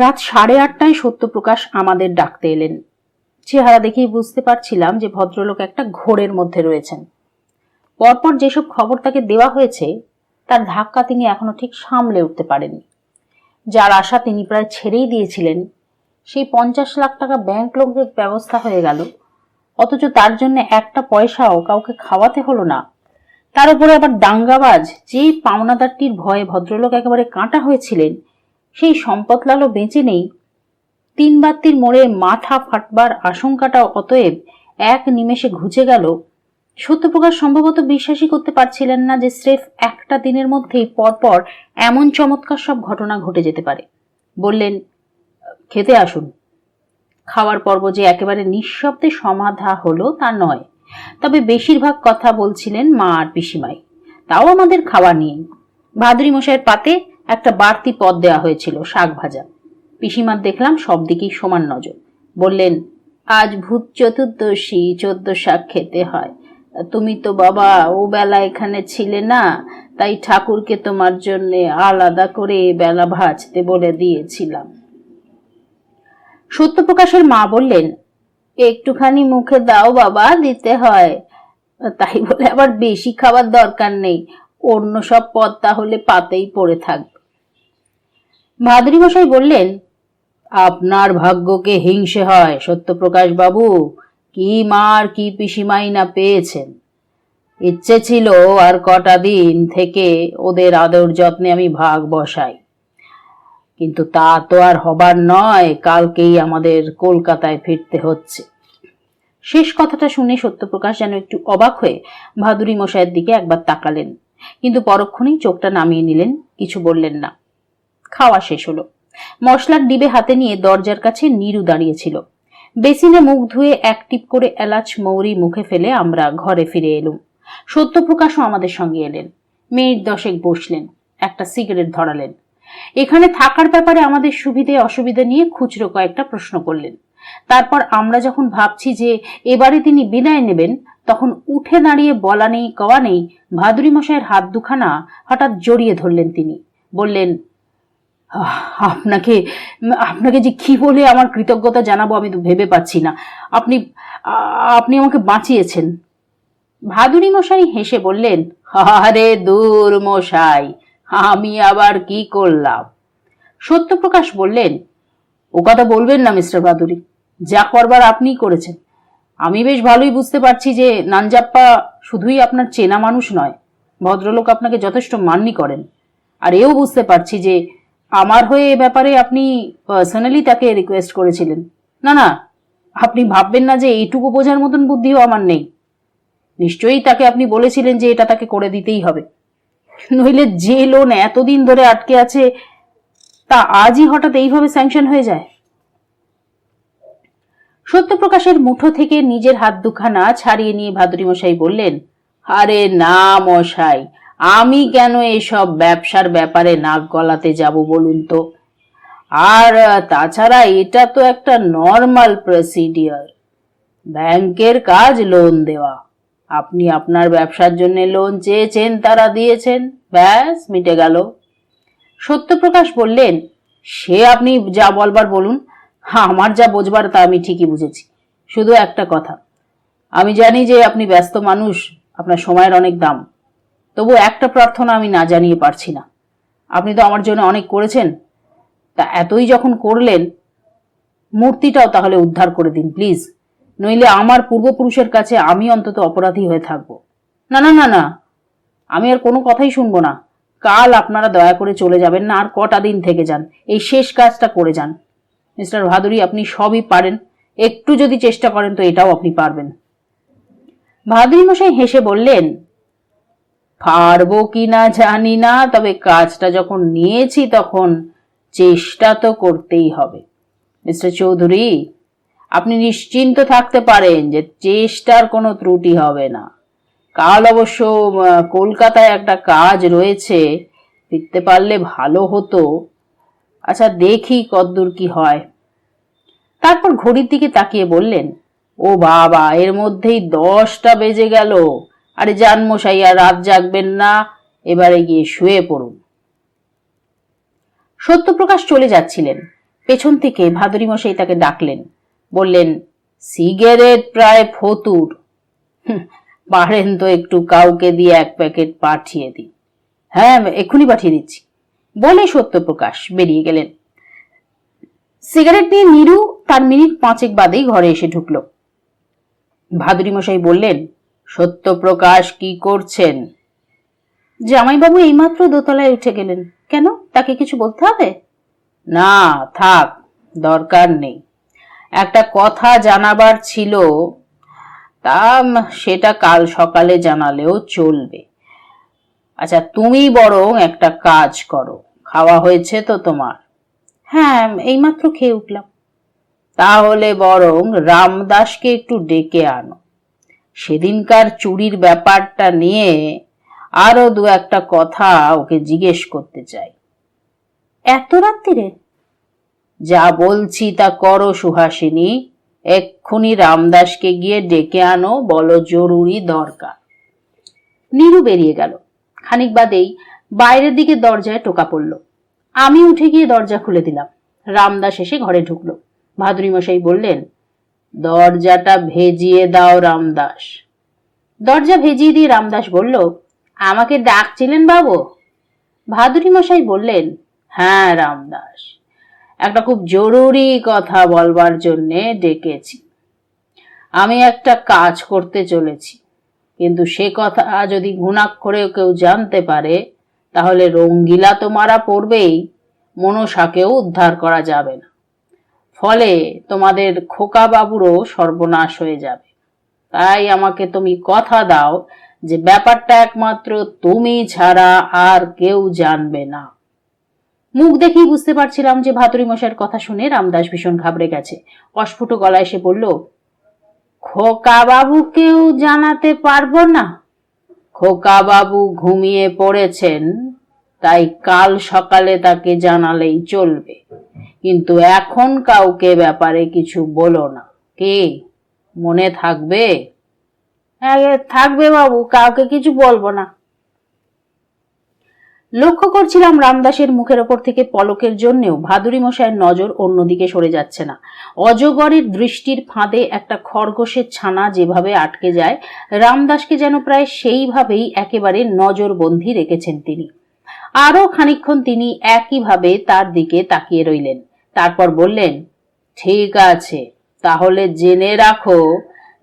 রাত 8:30টায় সত্যপ্রকাশ আমাদের ডাকতে এলেন। চেহারা দেখেই বুঝতে পারছিলাম যে ভদ্রলোক একটা ঘোরের মধ্যে রয়েছেন। পরপর যেসব খবর তাকে দেওয়া হয়েছে তার ধাক্কা তিনি এখনো ঠিক সামলে উঠতে পারেননি। যার আশা তিনি প্রায় ছেড়েই দিয়েছিলেন, সেই 50 লাখ টাকা ব্যাংক লোকের ব্যবস্থা হয়ে গেল, অথচ তার জন্য একটা পয়সাও কাউকে খাওয়াতে হলো না। তার উপরে আবার দাঙ্গাবাজ যে পাওনাদারটির ভয়ে ভদ্রলোক একেবারে কাঁটা হয়েছিলেন, সেই সম্পদলালও বেঁচে নেই। 3 বাত্তির মোড়ে মাথা ফাটবার আশঙ্কাটাও অতএব এক নিমেষে ঘুচে গেল। সত্যপ্রকাশ সম্ভবত বিশ্বাসই করতে পারছিলেন না যে স্রেফ একটা দিনের মধ্যেই পরপর এমন চমৎকার সব ঘটনা ঘটে যেতে পারে। বললেন, খেতে আসুন। খাওয়ার পর্ব যে একেবারে নিঃশব্দে সমাধা হলো তা নয়, তবে বেশিরভাগ কথা বলছিলেন মা আর পিসিমাই, তাও আমাদের খাওয়া নিয়ে। ভাদুরী মশাইয়ের পাতে একটা বাড়তি পদ দেওয়া হয়েছিল, শাক ভাজা। পিসিমার দেখলাম সব দিকেই সমান নজর। বললেন, আজ ভূত চতুর্দশী, 14 শাক খেতে হয়। তুমি তো বাবা ও বেলা এখানে ছিলে না, তাই ঠাকুরকে তোমার জন্য আলাদা করে বেলা ভাজতে বলে দিয়েছিলাম। সত্যপ্রকাশের মা বললেন, একটুখানি মুখে দাও বাবা, দিতে হয়। তাই বলে আবার বেশি খাবার দরকার নেই, অন্য সব পদ তাহলে পাতেই পড়ে থাকবে। ভাদুরী মশাই বললেন, আপনার ভাগ্যকে হিংসে হয় সত্যপ্রকাশ বাবু, কি মার কি পিসিমাই না পেয়েছেন। ইচ্ছে ছিল আর কটা দিন থেকে ওদের আদর যত্নে আমি ভাগ বসাই, কিন্তু তা তো আর হবার নয়, কালকেই আমাদের কলকাতায় ফিরতে হচ্ছে। শেষ কথাটা শুনে সত্যপ্রকাশ যেন একটু অবাক হয়ে ভাদুরী মশাইয়ের দিকে একবার তাকালেন, কিন্তু পরক্ষণেই চোখটা নামিয়ে নিলেন, কিছু বললেন না। খাওয়া শেষ হলো। মশলার ডিবে হাতে নিয়ে দরজার কাছে নীরু দাঁড়িয়েছিল। বেসিনে মুখ ধুয়ে এক টিপ করে এলাচ মৌরি মুখে ফেলে আমরা ঘরে ফিরে এলুম। সত্যপ্রকাশও আমাদের সঙ্গে এলেন। মিনিট 10 বসলেন, একটা সিগারেট ধরালেন। এখানে থাকার ব্যাপারে আমাদের সুবিধে অসুবিধা নিয়ে খুচরো কয়েকটা প্রশ্ন করলেন। তারপর আমরা যখন ভাবছি যে এবারে তিনি বিদায় নেবেন, তখন উঠে দাঁড়িয়ে বলা নেই কওয়া নেই ভাদুরী মশাইয়ের হাত দুখানা হঠাৎ জড়িয়ে ধরলেন তিনি। বললেন, আপনাকে আপনাকে যে কি বলে আমার কৃতজ্ঞতা জানাবো আমি তো ভেবে পাচ্ছি না। আপনি আপনি আমাকে বাঁচিয়েছেন। ভাদুরী মশাই হেসে বললেন, আরে দূর মশাই, আমি আবার কি করলাম? সত্যপ্রকাশ বললেন, ও কথা বলবেন না মিস্টার ভাদুরী, যা করবার আপনিই করেছেন। আমি বেশ ভালোই বুঝতে পারছি যে নানজাপ্পা শুধুই আপনার চেনা মানুষ নয়, ভদ্রলোক আপনাকে যথেষ্ট মাননি করেন। আর এও বুঝতে পারছি যে আমার হয়ে এ ব্যাপারে আপনি পার্সোনালি তাকে রিকোয়েস্ট করেছিলেন। না না, আপনি ভাববেন না যে এইটুকু বোঝার মতন বুদ্ধিও আমার নেই। নিশ্চয়ই তাকে আপনি বলেছিলেন যে এটা তাকে করে দিতেই হবে, নইলে যে লোন এতদিন ধরে আটকে আছে তা আজই হঠাৎ এইভাবে স্যাংশন হয়ে যায়। সত্যপ্রকাশের মুঠো থেকে নিজের হাত দুখানা ছাড়িয়ে নিয়ে ভাদুরী মশাই বললেন, আরে না মশাই, আমি কেন এসব ব্যবসার ব্যাপারে নাক গলাতে যাব বলুন তো? আর তাছাড়া এটা তো একটা নর্মাল প্রসিডিওর, ব্যাংকের কাজ লোন দেওয়া। আপনি আপনার ব্যবসার জন্য লোন চেয়েছেন, তারা দিয়েছেন, ব্যাস মিটে গেল। সত্যপ্রকাশ বললেন, সে আপনি যা বলবার বলুন, আমার যা বোঝবার তা আমি ঠিকই বুঝেছি। শুধু একটা কথা, আমি জানি যে আপনি ব্যস্ত মানুষ, আপনার সময়ের অনেক দাম, তবু একটা প্রার্থনা আমি না জানিয়ে পারছি না। আপনি তো আমার জন্য অনেক করেছেন, তা এতই যখন করলেন, মূর্তিটাও তাহলে উদ্ধার করে দিন প্লিজ, নইলে আমার পূর্বপুরুষের কাছে আমি অন্তত অপরাধী হয়ে থাকবো। না না না না, আমি আর কোনো কথাই শুনবো না। কাল আপনারা দয়া করে চলে যাবেন না, আর কটা দিন থেকে যান, এই শেষ কাজটা করে যান। মিস্টার ভাদুরী, আপনি সবই পারেন, একটু যদি চেষ্টা করেন তো এটাও আপনি পারবেন। ভাদুরী মশাই হেসে বললেন, পারবো কিনা জানি না, তবে কাজটা যখন নিয়েছি তখন চেষ্টা তো করতেই হবে। মিস্টার চৌধুরী, আপনি নিশ্চিন্ত থাকতে পারেন যে চেষ্টার কোনো ত্রুটি হবে না। কাল অবশ্য কলকাতায় একটা কাজ রয়েছে, ফিরতে পারলে ভালো হতো। আচ্ছা দেখি কতদূর কি হয়। তারপর ঘড়ির দিকে তাকিয়ে বললেন, ও বাবা, এর মধ্যেই 10টা বেজে গেল। আরে যান মশাই, আর রাত জাগবেন না, এবারে গিয়ে শুয়ে পড়ুন। সত্যপ্রকাশ চলে যাচ্ছিলেন, পেছন থেকে ভাদুরী মশাই তাকে ডাকলেন, বললেন, সিগারেট প্রায় ফতুর, পারেন তো একটু কাউকে দিয়ে 1 প্যাকেট পাঠিয়ে দিন। হ্যাঁ, এক্ষুনি পাঠিয়ে দিচ্ছি, বলে সত্যপ্রকাশ বেরিয়ে গেলেন। সিগারেট নিয়ে নীরু তার মিনিট 5 বাদেই ঘরে এসে ঢুকল। ভাদুরী মশাই বললেন, সত্যপ্রকাশ কি করছেন? জামাইবাবু এইমাত্র দোতলায় উঠে গেলেন। কেন, তাকে কিছু বলতে হবে? না, থাক, দরকার নেই। একটা কথা জানাবার ছিল, তা সেটা কাল সকালে জানালেও চলবে। আচ্ছা, তুমি বরং একটা কাজ করো, খাওয়া হয়েছে তো তোমার? হ্যাঁ, এইমাত্র খেয়ে উঠলাম। তাহলে বরং রামদাসকে একটু ডেকে আনো। সেদিনকার চুরির ব্যাপারটা নিয়ে আরো 2-1 কথা ওকে জিজ্ঞেস করতে চাই। এত রাত্রিরে? যা বলছি তা করো সুহাসিনী, এক্ষুনি রামদাসকে গিয়ে ডেকে আনো, বলো জরুরি দরকার। নীরু বেরিয়ে গেল। খানিক বাদেই বাইরের দিকে দরজায় টোকা পড়ল। আমি উঠে গিয়ে দরজা খুলে দিলাম। রামদাস এসে ঘরে ঢুকলো। ভাদুরী মশাই বললেন, দরজাটা ভেজিয়ে দাও রামদাস। দরজা ভেজিয়ে দিয়ে রামদাস বলল, আমাকে ডাকছিলেন বাবু? ভাদুরী মশাই বললেন, হ্যাঁ রামদাস, একটা খুব জরুরি কথা বলবার জন্যে ডেকেছি। আমি একটা কাজ করতে চলেছি, কিন্তু সে কথা যদি ঘুণাক্ষরেও কেউ জানতে পারে তাহলে রঙ্গিলা তো মারা পড়বেই, মনসাকেও উদ্ধার করা যাবে না। ফলে তোমাদের খোকা বাবুরও সর্বনাশ হয়ে যাবে। তাই আমাকে তুমি কথা দাও যে ব্যাপারটা একমাত্র তুমি ছাড়া আর কেউ জানবে না। মুখ দেখেই বুঝতে পারছিলাম যে ভাদুরী মশাইয়ের কথা শুনে রামদাস ভীষণ ঘাবড়ে গেছে। অস্ফুট গলায় সে বলল, খোকা বাবুকেও জানাতে পারবো না? খোকা বাবু ঘুমিয়ে পড়েছেন, তাই কাল সকালে তাকে জানালেই চলবে, কিন্তু এখন কাউকে ব্যাপারে কিছু বলো না। কে, মনে থাকবে? থাকবে বাবু, কাউকে কিছু বলবো না। লক্ষ্য করছিলাম রামদাসের মুখের ওপর থেকে পলকের জন্যেও ভাদুরী মশাইয়ের নজর অন্যদিকে সরে যাচ্ছে না। অজগরের দৃষ্টির ফাঁদে একটা খরগোশের ছানা যেভাবে আটকে যায়, রামদাসকে যেন প্রায় সেইভাবেই একেবারে নজরবন্দি রেখেছেন তিনি। আরো খানিকক্ষণ তিনি একইভাবে তার দিকে তাকিয়ে রইলেন। তারপর বললেন, ঠিক আছে, তাহলে জেনে রাখো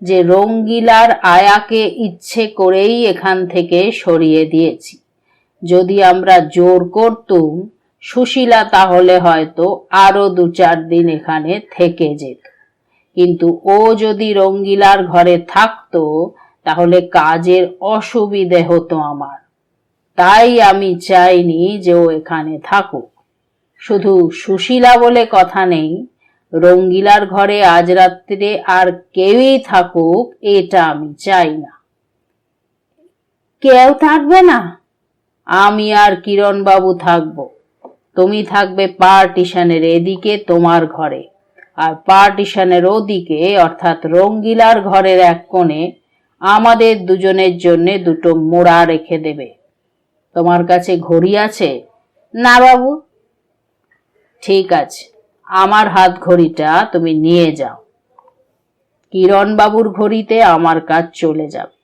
যে রঙ্গিলার আয়াকে ইচ্ছে করেই এখান থেকে সরিয়ে দিয়েছি। যদি আমরা জোর করতুম, সুশীলা তাহলে হয়তো আরো 2-4 দিন এখানে থেকে যেত, কিন্তু ও যদি রঙ্গিলার ঘরে থাকতো তাহলে কাজের অসুবিধে হতো আমার। তাই আমি চাইনি যে ও এখানে থাকুক। শুধু সুশীলা বলে কথা নেই, রঙ্গিলার ঘরে আজ রাত্রে আর কেউই থাকুক এটা আমি চাই না। কেউ থাকবে না? আমি আর কিরণ বাবু থাকবো। তুমি থাকবে পার্টিশনের এদিকে তোমার ঘরে, আর পার্টিশনের ওদিকে অর্থাৎ রঙ্গিলার ঘরের এক কোণে আমাদের দুজনের জন্য 2টো মোড়া রেখে দেবে। তোমার কাছে ঘড়ি আছে? না বাবু। ঠিক আছে, আমার হাত ঘড়িটা তুমি নিয়ে যাও। কিরণ বাবুর ঘড়িতে আমার কাজ চলে যাবে।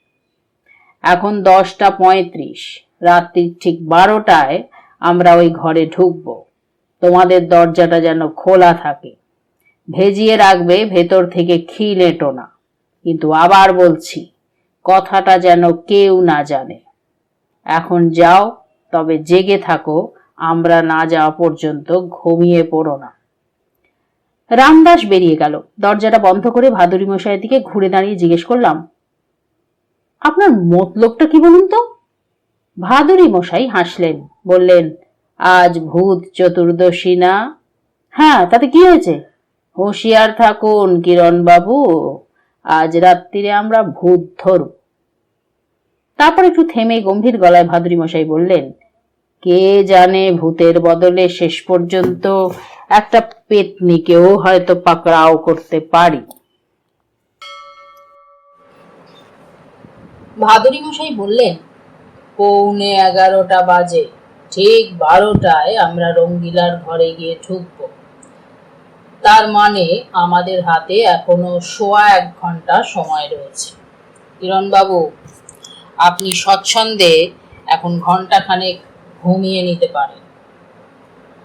এখন 10:35, রাত্রি ঠিক 12টায় আমরা ওই ঘরে ঢুকবো। তোমাদের দরজাটা যেন খোলা থাকে, ভেজিয়ে রাখবে, ভেতর থেকে খিল এঁটো না। কিন্তু আবার বলছি, কথাটা যেন কেউ না জানে। এখন যাও, তবে জেগে থাকো, আমরা না যাওয়া পর্যন্ত ঘুমিয়ে পড়ো না। রামদাস বেরিয়ে গেল। দরজাটা বন্ধ করে ভাদুরী মশাইয়ের দিকে ঘুরে দাঁড়িয়ে জিজ্ঞেস করলাম, আপনার মতলবটা কি বলুন তো? ভাদুরী মশাই হাসলেন, বললেন, আজ ভূত চতুর্দশী না? হ্যাঁ, তাতে কি হয়েছে? হুঁশিয়ার থাকুন কিরণ বাবু, আজ রাত্রিরে আমরা ভূত ধরব। তারপর একটু থেমে গম্ভীর গলায় ভাদুরী মশাই বললেন, কে জানে, ভূতের বদলে শেষ পর্যন্ত একটা পেতনিকেও হয়তো পাকড়াও করতে পারি। ভাদুরী মশাই বললেন, 11:15 বাজে, ঠিক 12টায় আমরা রঙ্গিলার ঘরে গিয়ে ঢুকবো। তার মানে আমাদের হাতে এখনো 1.25 ঘন্টা সময় রয়েছে। কিরণবাবু, আপনি স্বচ্ছন্দে এখন ঘন্টাখানেক ঘুমিয়ে নিতে পারেন।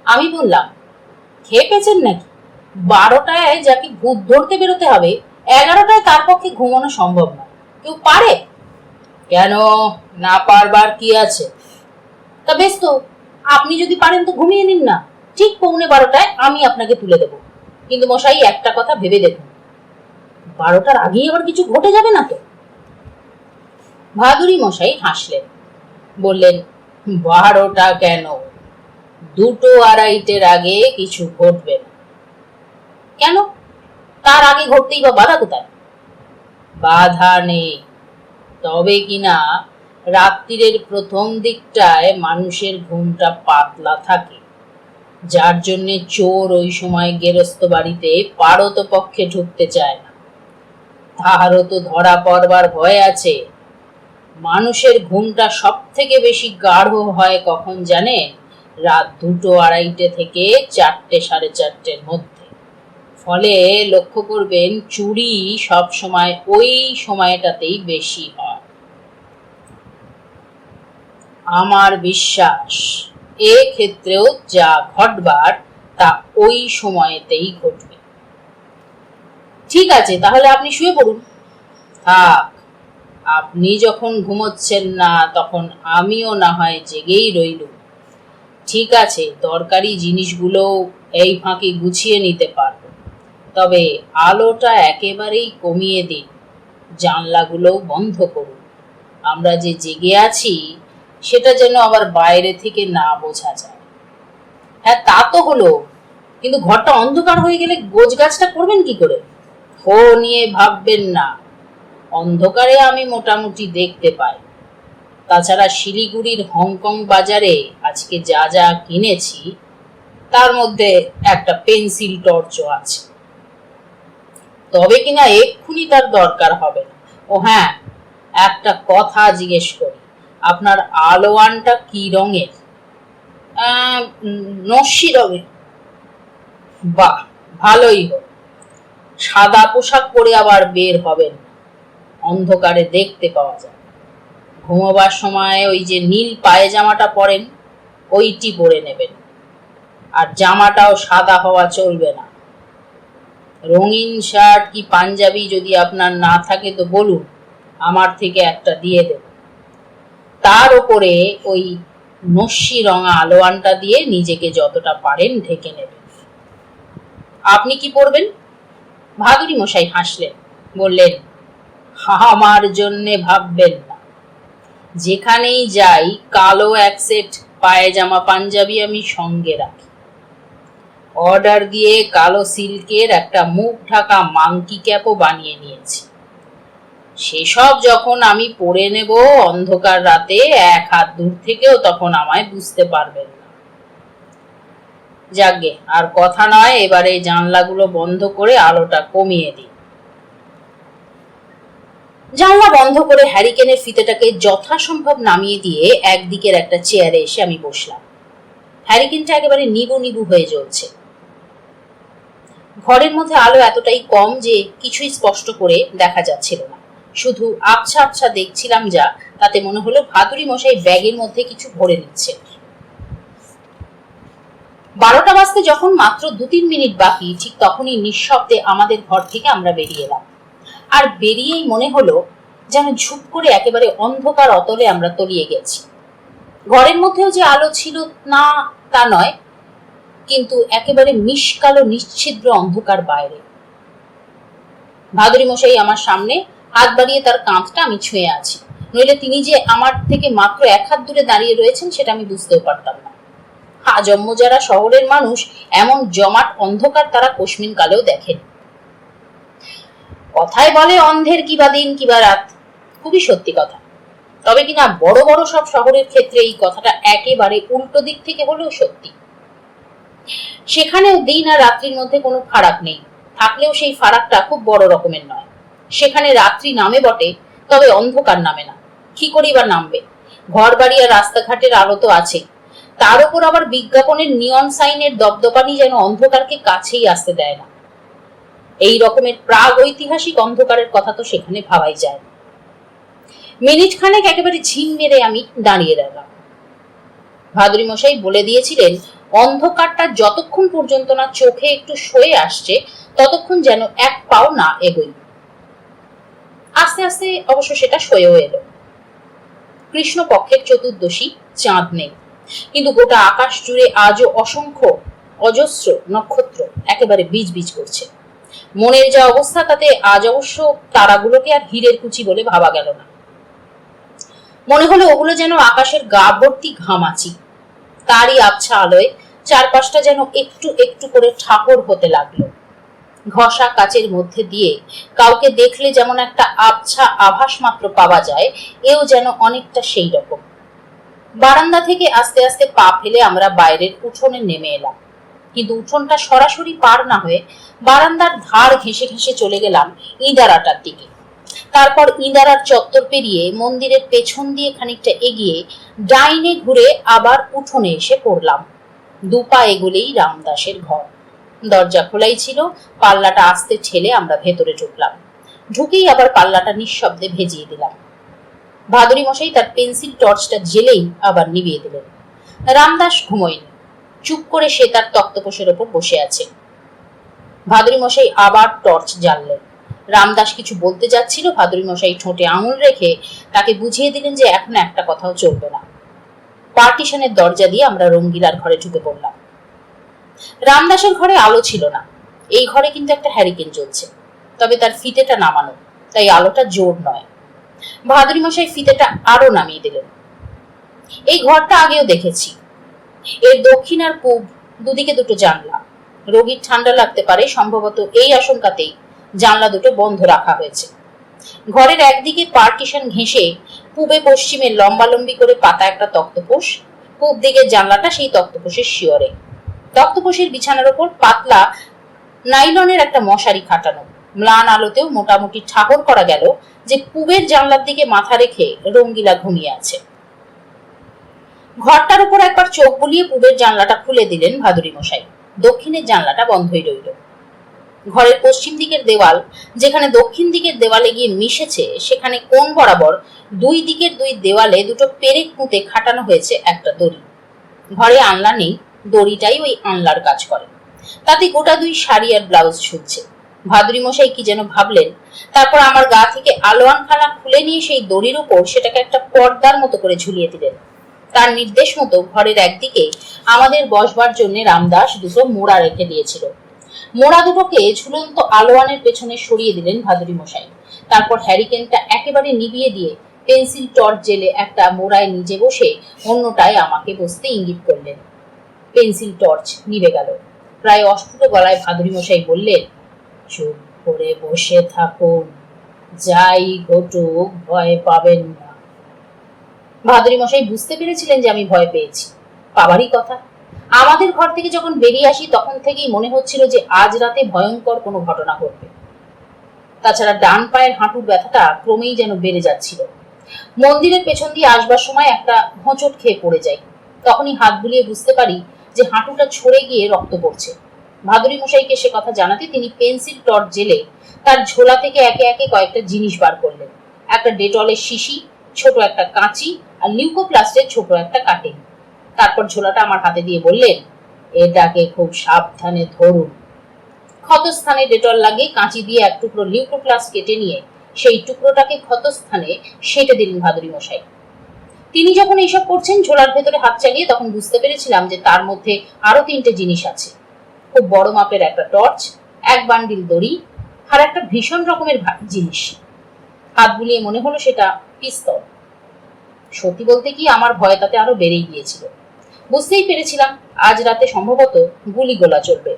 আমি বললাম, খেয়ে পেয়েছেন নাকি? 12টায় যাকে ভূত ধরতে বেরোতে হবে, 11টায় তার পক্ষে ঘুমানো সম্ভব নয়। কেউ পারে? কেন, না পারবার কি আছে? তা বেশ তো, আপনি যদি পারেন তো ঘুমিয়ে নিন না। ঠিক 11:15টায় আমি আপনাকে তুলে দেব। কিন্তু মশাই, একটা কথা ভেবে দেখুন, 12টার আগেই আবার কিছু ঘটে যাবে না তো? ভাদুরী মশাই হাসলেন, বললেন, 12টা কেন, 2:30 আগে কিছু ঘটবে না। কেন, তার আগে ঘটতেই বা বাধা কোথায়? বাধা নেই, তবে কিনা রাত্রিরের প্রথম দিকটায় মানুষের ঘুমটা পাতলা থাকে, যার জন্য চোর ওই সময় গেরস্ত বাড়িতে পারত পক্ষে ঢুকতে চায় না। তাহারও তো ধরা পড়বার ভয় আছে। মানুষের ঘুমটা সব থেকে বেশি গাঢ় হয় কখন জানেন? রাত 2:30 থেকে 4টে, 4:30-এর মধ্যে। ফলে লক্ষ্য করবেন, চুরি সব সময় ওই সময়টাতেই বেশি হয়। আমার বিশ্বাস এ ক্ষেত্রেও যা ঘটবার তা ওই সময়তেই ঘটবে। ঠিক আছে, তাহলে আপনি শুয়ে পড়ুন। থাক, আপনি যখন ঘুমোচ্ছেন না তখন আমিও না হয় জেগেই রইলুম। ঠিক আছে, দরকারি জিনিসগুলো এই ফাঁকে গুছিয়ে নিতে পারব, তবে আলোটা একেবারেই কমিয়ে দিন, জানলাগুলো বন্ধ করুন। আমরা যে জেগে আছি সেটা যেন আবার বাইরে থেকে না বোঝা যায়। হ্যাঁ, তা তো হলো, কিন্তু ঘরটা অন্ধকার হয়ে গেলে গোছগাছটা করবেন কি করে? ও নিয়ে ভাববেন না, অন্ধকারে আমি মোটামুটি দেখতে পাই। তাছাড়া শিলিগুড়ির হংকং বাজারে আজকে যা যা কিনেছি তার মধ্যে একটা পেন্সিল টর্চও আছে, তবে কিনা এক্ষুনি তার দরকার হবে না। ও হ্যাঁ, একটা কথা জিজ্ঞেস করি, আপনার আলোয়ানটা কি রঙের? নস্যি রঙের। বাহ, ভালোই হোক। সাদা পোশাক পরে আবার বের হবেন, অন্ধকারে দেখতে পাওয়া যায়। ঘুমোবার সময় ওই যে নীল পায়জামাটা পরেন, ওইটি পরে নেবেন। আর জামাটাও সাদা হওয়া চলবে না। রঙিন শার্ট কি পাঞ্জাবি যদি আপনার না থাকে তো বলুন, আমার থেকে একটা দিয়ে দেব। তার উপরে ওই নস্যি রঙা আলোয়ানটা দিয়ে নিজেকে যতটা পারেন ঢেকে নেবেন। আপনি কি পরবেন? ভাদুরী মশাই হাসলেন, বললেন, আমার জন্যে ভাববেন না। যেখানেই যাই কালো এক সেট পায়জামা পাঞ্জাবি আমি সঙ্গে রাখি। অর্ডার দিয়ে কালো সিল্কের একটা মুখ ঢাকা মাংকি ক্যাপও বানিয়ে নিয়েছি। সেসব যখন আমি পরে নেব অন্ধকার রাতে, 1 হাত দূর থেকেও তখন আমায় বুঝতে পারবেন না। যাকগে, আর কথা নয়, এবারে জানলাগুলো বন্ধ করে আলোটা কমিয়ে দিই। জানলা বন্ধ করে হ্যারিকেনের ফিতেটাকে যথাসম্ভব নামিয়ে দিয়ে একদিকের একটা চেয়ারে এসে আমি বসলাম। হ্যারিকেনটা একেবারে নিবু নিবু হয়ে জ্বলছে। ঘরের মধ্যে আলো এতটাই কম যে কিছুই স্পষ্ট করে দেখা যাচ্ছিল না, শুধু আবছা আবছা দেখছিলাম, যা তাতে মনে হলো ভাদুরী মশাই ব্যাগের মধ্যে কিছু ভরে নিচ্ছে। 12টা বাজতে যখন মাত্র 2-3 মিনিট বাকি, ঠিক তখনই নিঃশব্দে আমাদের ঘর থেকে আমরা বেরিয়ে এলাম। আর বেরিয়েই মনে হলো যেন ঝুপ করে একেবারে অন্ধকার অতলে আমরা তলিয়ে গেছি। ঘরের মধ্যেও যে আলো ছিল না তা নয়, কিন্তু একেবারে মিশকালো নিশ্ছিদ্র অন্ধকার বাইরে। ভাদুরী মশাই আমার সামনে, হাত বাড়িয়ে তার কাঁধটা আমি ছুঁয়ে আছি, নইলে তিনি যে আমার থেকে মাত্র 1 হাত দূরে দাঁড়িয়ে রয়েছেন সেটা আমি বুঝতেও পারতাম না। আজন্ম যারা শহরের মানুষ, এমন জমাট অন্ধকার তারা কোশমিন কালেও দেখেন। কথায় বলে, অন্ধের কিবা দিন কিবা রাত, খুবই সত্যি কথা। তবে কিনা বড় বড় সব শহরের ক্ষেত্রে এই কথাটা একেবারে উল্টো দিক থেকে হলেও সত্যি। সেখানেও দিন আর রাত্রির মধ্যে কোনো ফারাক নেই, থাকলেও সেই ফারাকটা খুব বড় রকমের নয়। সেখানে রাত্রি নামে বটে, তবে অন্ধকার নামে না। কি করেই বা নামবে? ঘর বাড়ি আর রাস্তাঘাটের আলো তো আছে, তার উপর আবার বিজ্ঞাপনের নিয়ন সাইনের দপদপানি যেন অন্ধকারকে কাছেই আসতে দেয় না। এই রকমের প্রাগ ঐতিহাসিক অন্ধকারের কথা তো সেখানে ভাবাই যায় না। মিনিট খানেক একেবারে ঝিম মেরে আমি দাঁড়িয়ে রইলাম। ভাদুরী মশাই বলে দিয়েছিলেন, অন্ধকারটা যতক্ষণ পর্যন্ত না চোখে একটু সয়ে আসছে ততক্ষণ যেন এক পাও না এগোই। আস্তে আস্তে অবশ্য সেটা সয়েও এলো। কৃষ্ণপক্ষের চতুর্দশী, চাঁদ নেই, কিন্তু গোটা আকাশ জুড়ে আজও অসংখ্য অজস্র নক্ষত্র একেবারে বীজ বীজ করছে। মনের যা অবস্থা তাতে আজ অবশ্য তারাগুলোকে আর হীরের কুচি বলে ভাবা গেল না। মনে হলো ওগুলো যেন আকাশের গা ভর্তি ঘামাচি। তারই আবছা আলোয় চারপাশটা যেন একটু একটু করে ঠাকুর হতে লাগলো। ঘষা কাচের মধ্যে দিয়ে কাউকে দেখলে যেমন একটা আবছা আভাস মাত্র পাওয়া যায়, এও যেন অনেকটা সেই রকম। বারান্দা থেকে আস্তে আস্তে পা ফেলে আমরা বাইরের উঠোনে নেমে এলাম, কিন্তু উঠোনটা সরাসরি পার না হয়ে বারান্দার ধার ঘেঁষে ঘেঁষে চলে গেলাম ইঁদারাটার দিকে। তারপর ইঁদারার চত্বর পেরিয়ে মন্দিরের পেছন দিয়ে খানিকটা এগিয়ে ডাইনে ঘুরে আবার উঠোনে এসে পড়লাম। দুপা এগোলেই রামদাসের ঘর। দরজা খোলাই ছিল, পাল্লাটা আস্তে ঠেলে আমরা ভেতরে ঢুকলাম। ঢুকেই আবার পাল্লাটা নিঃশব্দে ভেজিয়ে দিলাম। ভাদুরী মশাই তার পেন্সিল টর্চটা জেলেই আবার নিভিয়ে দিলেন। রামদাস ঘুমোয়নি, চুপ করে সে তার তক্তপোষের ওপর বসে আছে। ভাদুরী মশাই আবার টর্চ জ্বাললেন। রামদাস কিছু বলতে যাচ্ছিল, ভাদুরী মশাই ঠোঁটে আঙুল রেখে তাকে বুঝিয়ে দিলেন যে এখন একটা কথাও চলবে না। পার্টিশনের দরজা দিয়ে আমরা রঙ্গিলার ঘরে ঢুকে পড়লাম। রামদাসের ঘরে আলো ছিল না, এই ঘরে কিন্তু একটা হ্যারিকেন জ্বলছে, তবে তার ফিতেটা নামানো, তাই আলোটা জোর নয়। ভাদুরী মশাই ফিতেটা আরো নামিয়ে দিলেন। এই ঘরটা আগেও দেখেছি। এর দক্ষিণ আর পূব দুদিকে দুটো জানলা। রোগীর ঠান্ডা লাগতে পারে, সম্ভবত এই আশঙ্কাতেই জানলা দুটো বন্ধ রাখা হয়েছে। ঘরের একদিকে পার্টিশন ঘেঁষে পূবে পশ্চিমে লম্বালম্বি করে পাতা একটা তক্তপোষ, পূব দিকের জানলাটা সেই তক্তপোষের শিয়রে। তক্তপোষের বিছানার উপর পাতলা নাইলনের একটা মশারি খাটানো। ম্লান আলোতেও মোটামুটি ঠাহর করা গেল যে পূবের জানলার দিকে মাথা রেখে রঙ্গিলা ঘুমিয়ে আছে। ঘরটার উপর একবার চোখ বুলিয়ে পূবের জানলাটা খুলে দিলেন ভাদুরী মশাই। দক্ষিণের জানলাটা বন্ধই রইল। ঘরের পশ্চিম দিকের দেওয়াল যেখানে দক্ষিণ দিকের দেওয়ালে গিয়ে মিশেছে, সেখানে কোণ বরাবর দুই দিকের দুই দেওয়ালে দুটো পেরেক পুঁতে খাটানো হয়েছে একটা দড়ি। ঘরে আনলা নেই, দড়িটাই ওই আনলার কাজ করে। তাতে গোটা দুই শাড়ি আর ব্লাউজ ঝুলছে। ভাদুরী মশাই কি যেন ভাবলেন, তারপর আমার গা থেকে আলোয়ান খানা খুলে নিয়ে সেই দড়ির উপর সেটাকে একটা পর্দার মতো করে ঝুলিয়ে দিলেন। তার নির্দেশ মতো ঘরের একদিকে আমাদের বসবার জন্য রামদাস দুটো মোড়া রেখে দিয়েছিল। মোড়া দুটোকে ঝুলন্ত আলোয়ানের পেছনে সরিয়ে দিলেন ভাদুরী মশাই। তারপর হ্যারিকেনটা একেবারে নিভিয়ে দিয়ে পেন্সিল টর্চ জেলে একটা মোড়ায় নিজে বসে অন্যটায় আমাকে বসতে ইঙ্গিত করলেন। পেন্সিল টর্চ নিভে গেল। প্রায় অস্ফুট গলায় ভাদুরী মশাই বললেন, চুপ করে বসে থাকুন, যাই ঘটুক ভয় পাবেন না। ভাদুরী মশাই বুঝতে পেরেছিলেন যে আমি ভয় পেয়েছি। পাবারই কথা। আমাদের ঘর থেকে যখন বেরিয়ে আসি তখন থেকেই মনে হচ্ছিল যে আজ রাতে ভয়ঙ্কর কোনো ঘটনা ঘটবে। তাছাড়া ডান পায়ের হাঁটুর ব্যথাটা ক্রমেই যেন বেড়ে যাচ্ছিল। মন্দিরের পেছন দিয়ে আসবার সময় একটা হোঁচট খেয়ে পড়ে যাই। তখনই হাত বুলিয়ে বুঝতে পারি যে হাঁটুটা ছড়ে গিয়ে রক্ত পড়ছে। ভাদুরী মশাইকে সে কথা জানাতে তিনি পেন্সিল টর্চ জেলে তার ঝোলা থেকে একে একে কয়েকটা জিনিস বার করলেন। একটা ডেটলের শিশি, ছোট একটা কাঁচি আর লিউকোপ্লাস্টের ছোট একটা কাটিং। তারপর ঝোলাটা আমার হাতে দিয়ে বললেন, এটাকে খুব সাবধানে ধরুন। ক্ষতস্থানে ডেটল লাগিয়ে কাঁচি দিয়ে এক টুকরো লিউকোপ্লাস্ট কেটে নিয়ে সেই টুকরোটাকে ক্ষতস্থানে সেঁটে দিলেন ভাদুরী মশাই। তিনি যখন এইসব করছেন ঝোলার ভেতরে হাত চালিয়ে, তখন বুঝতে পেরেছিলাম যে তার মধ্যে আরো তিনটে জিনিস আছে। খুব বড় মাপের একটা টর্চ, এক বান্ডিল দড়ি আর একটা ভীষণ রকমের ভারী জিনিস। হাত বুলিয়ে মনে হলো সেটা পিস্তল। সত্যি বলতে কি, আমার ভয় তাতে আরো বেড়েই গিয়েছিল। বুঝতেই পেরেছিলাম আজ রাতে সম্ভবত গুলি গোলা চলবে।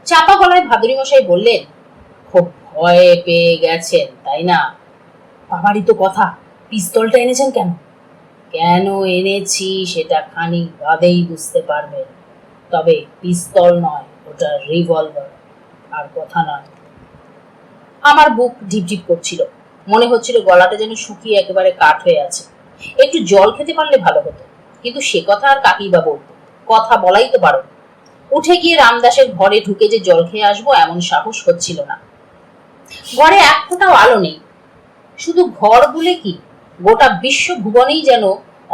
চাপা গলায় ভাদুরী মশাই বললেন, খুব ভয় পেয়ে গেছেন তাই না? বাবারই তো কথা, পিস্তলটা এনেছেন কেন? কেন এনেছি সেটা খানিক বাদেই বুঝতে পারবেন। তবে পিস্তল নয়, ওটা রিভলভার, আর কথা নয়। আমার বুক ঢিপঢিপ করছিল। মনে হচ্ছিল গলাটা যেন শুকিয়ে একেবারে কাঠ হয়ে আছে। একটু জল খেতে পারলে ভালো হতো। কিন্তু সে কথা আর কাকেই বা বলতো, কথা বলাই তো পারো। উঠে গিয়ে রামদাসের ঘরে ঢুকে যে জল খেয়ে আসবো এমন সাহস হচ্ছিল না। ঘরে এক ফোঁটাও আলো নেই। শুধু ঘর বলে কি, গোটা বিশ্ব ভুবনেই যেন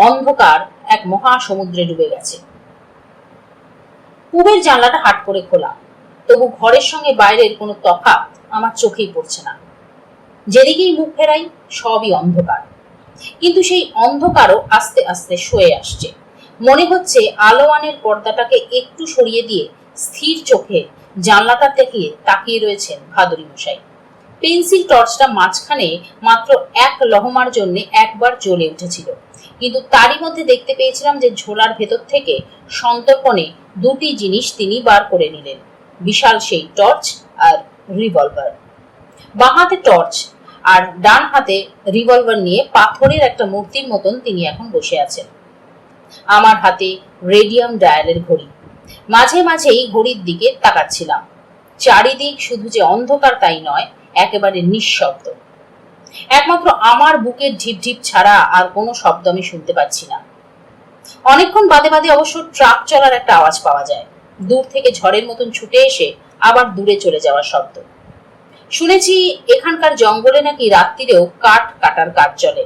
অন্ধকার এক মহাসমুদ্রে ডুবে গেছে। পূবের জানলাটা হাট করে খোলা, তবু ঘরের সঙ্গে বাইরের কোনো তফাৎ আমার চোখেই পড়ছে না। যেদিকেই মুখ ফেরাই সবই অন্ধকার, কিন্তু সেই অন্ধকারও আস্তে আস্তে সয়ে আসছে। মনে হচ্ছে আলোয়ানের পর্দাটাকে একটু সরিয়ে দিয়ে স্থির চোখে জানলাটা থেকে তাকিয়ে রয়েছেন ভাদুরী মশাই। পেন্সিল টর্চটা মাঝখানে মাত্র এক লহমার জন্য একবার জ্বলে উঠেছিল, কিন্তু তারই মধ্যে দেখতে পেয়েছিলাম যে ঝোলার ভেতর থেকে সন্তর্পণে দুটি জিনিস তিনি বার করে নিলেন, বিশাল সেই টর্চ আর রিভলভার। বাঁ হাতে টর্চ আর ডান হাতে রিভলভার নিয়ে পাথরের একটা মূর্তির মতন তিনি এখন বসে আছেন। আমার হাতে রেডিয়াম ডায়ালের ঘড়ি। মাঝে মাঝেই ঘড়ির দিকে তাকাচ্ছিলাম। চারিদিক শুধু যে অন্ধকার তাই নয়, একেবারে নিঃশব্দ। একমাত্র আমার বুকের ঢিপঢিপ ছাড়া আর কোনো শব্দ আমি শুনতে পাচ্ছি না। অনেকক্ষণ বাদে বাদে অবশ্য ট্রাক চলার একটা আওয়াজ পাওয়া যায়, দূর থেকে ঝড়ের মতন ছুটে এসে আবার দূরে চলে যাওয়ার শব্দ। শুনেছি এখানকার জঙ্গলে নাকি রাত্রিরেও কাঠ কাটার কাজ চলে।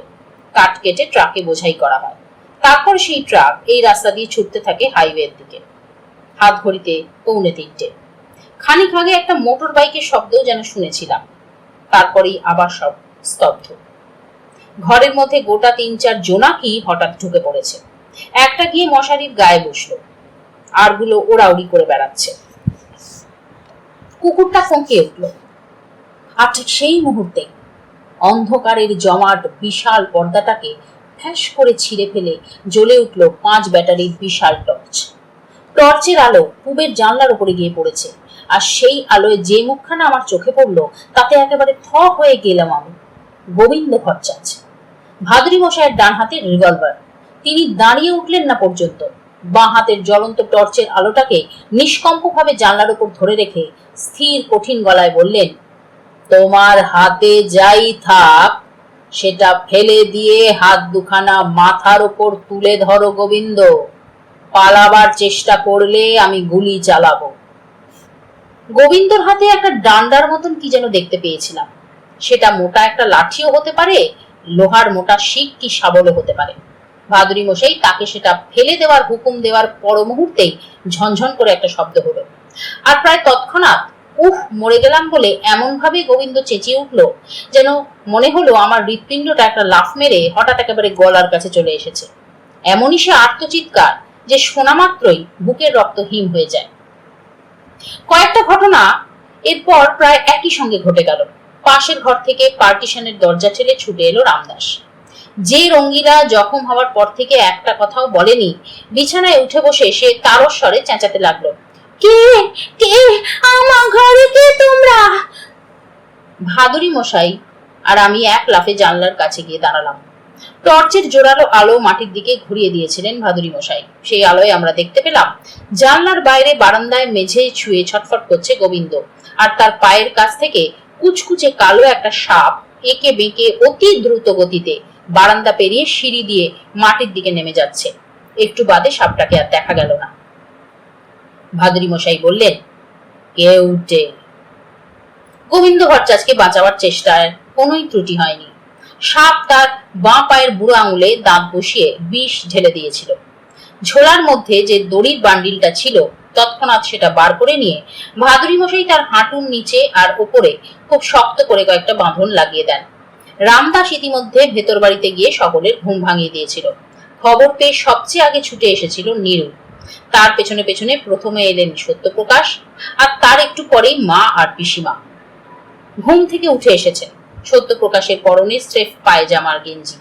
কাঠ কেটে ট্রাকে বোঝাই করা হয়, তারপর সেই ট্রাক এই রাস্তা দিয়ে ছুটতে থাকে হাইওয়ের দিকে। হাত ঘড়িতে 2:45। খানিক আগে একটা মোটর বাইকের শব্দও যেন শুনেছিলাম, তারপরেই আবার সব স্তব্ধ। ঘরের মধ্যে গোটা 3-4 জোনাকি হঠাৎ ঢুকে পড়েছে। একটা গিয়ে মশারির গায়ে বসলো, আরগুলো ওড়াউড়ি করে বেড়াচ্ছে। কুকুরটা ফঁকিয়ে উঠল, আর ঠিক সেই মুহূর্তে অন্ধকারের জমাট বিশাল পর্দাটাকে ফ্যাস করে ছিঁড়ে ফেলে জ্বলে উঠল 5 ব্যাটারির বিশাল টর্চ। টর্চের আলো পূবের জানলার উপরে গিয়ে পড়েছে, আর সেই আলোয় যে মুখখানা আমার চোখে পড়লো তাতে একেবারে থ হয়ে গেলাম আমি। গোবিন্দ ভট্টাচার্য, ভাদুরী মশাইয়ের ডান হাতে রিভলভার। তিনি দাঁড়িয়ে উঠলেন না পর্যন্ত, বাঁ হাতের জ্বলন্ত টর্চের আলোটাকে নিষ্কম্পভাবে জানলার উপর ধরে রেখে স্থির কঠিন গলায় বললেন, তোমার হাতে যাই থাক সেটা ফেলে দিয়ে হাত দুখানা মাথার উপর তুলে ধরো গোবিন্দ। পালাবার চেষ্টা করলে আমি গুলি চালাবো। গোবিন্দর হাতে একটা ডান্ডার মতন কি যেন দেখতে পেয়েছিলাম। সেটা মোটা একটা লাঠিও হতে পারে, লোহার মোটা শিক কি শাবলও হতে পারে। ভাদুরী মশাই তাকে সেটা ফেলে দেওয়ার হুকুম দেওয়ার পর মুহূর্তেই ঝনঝন করে একটা শব্দ হলো, আর প্রায় তৎক্ষণাৎ মরে গেলাম বলে এমন ভাবে গোবিন্দ চেঁচিয়ে উঠলো যেন মনে হলো আমার হৃৎপিণ্ডটা একটা লাফ মেরে হঠাৎ একেবারে গলার কাছে চলে এসেছে। এমনই সে আর্তচিৎকার যে শোনা মাত্রই বুকের রক্ত হিম হয়ে যায়। কয়েকটা ঘটনা এরপর প্রায় একই সঙ্গে ঘটে গেল। পাশের ঘর থেকে পার্টিশনের দরজা ঠেলে ছুটে এলো রামদাস। যে রঙ্গিলা জখম হওয়ার পর থেকে একটা কথাও বলেনি, বিছানায় উঠে বসে সে তারস্বরে চেঁচাতে লাগলো, কে কে আমার ঘরে কে তোমরা? ভাদুরী মশাই আর আমি এক লাফে জানলার কাছে গিয়ে দাঁড়ালাম। টর্চের জোরালো আলো মাটির দিকে ঘুরিয়ে দিয়েছিলেন ভাদুরী মশাই। সেই আলোয় আমরা দেখতে পেলাম জানলার বাইরে বারান্দায় মেঝে ছুঁয়ে ছটফট করছে গোবিন্দ, আর তার পায়ের কাছ থেকে কুচকুচে কালো একটা সাপ এঁকে বেঁকে অতি দ্রুত গতিতে বারান্দা পেরিয়ে সিঁড়ি দিয়ে মাটির দিকে নেমে যাচ্ছে। একটু বাদে সাপটাকে আর দেখা গেল না। ভাদুরী মশাই বললেন, কে উঠে? গোবিন্দ ভট্টাচার্যকে বাঁচাবার চেষ্টায় কোনোই ত্রুটি হয়নি। সাপ তার বাঁ পায়ের বুড়ো আঙুলে দাঁত বসিয়ে বিষ ঢেলে দিয়েছিল। ঝোলার মধ্যে যে দড়ির বান্ডিলটা ছিল তৎক্ষণাৎ সেটা বার করে নিয়ে ভাদুরী মশাই তার হাঁটুর নিচে আর ওপরে খুব শক্ত করে কয়েকটা বাঁধন লাগিয়ে দেন। রামদাস ইতিমধ্যে ভেতর বাড়িতে গিয়ে সকলের ঘুম ভাঙিয়ে দিয়েছিল। খবর পেয়ে সবচেয়ে আগে ছুটে এসেছিল নীরু। তার পেছনে পেছনে প্রথমে এলেন সত্যপ্রকাশ, আর তার একটু পরেই মা আর পিসিমা। ঘুম থেকে উঠে এসেছেন। সত্যপ্রকাশের পরনে স্রেফ পায়জামার গেঞ্জি,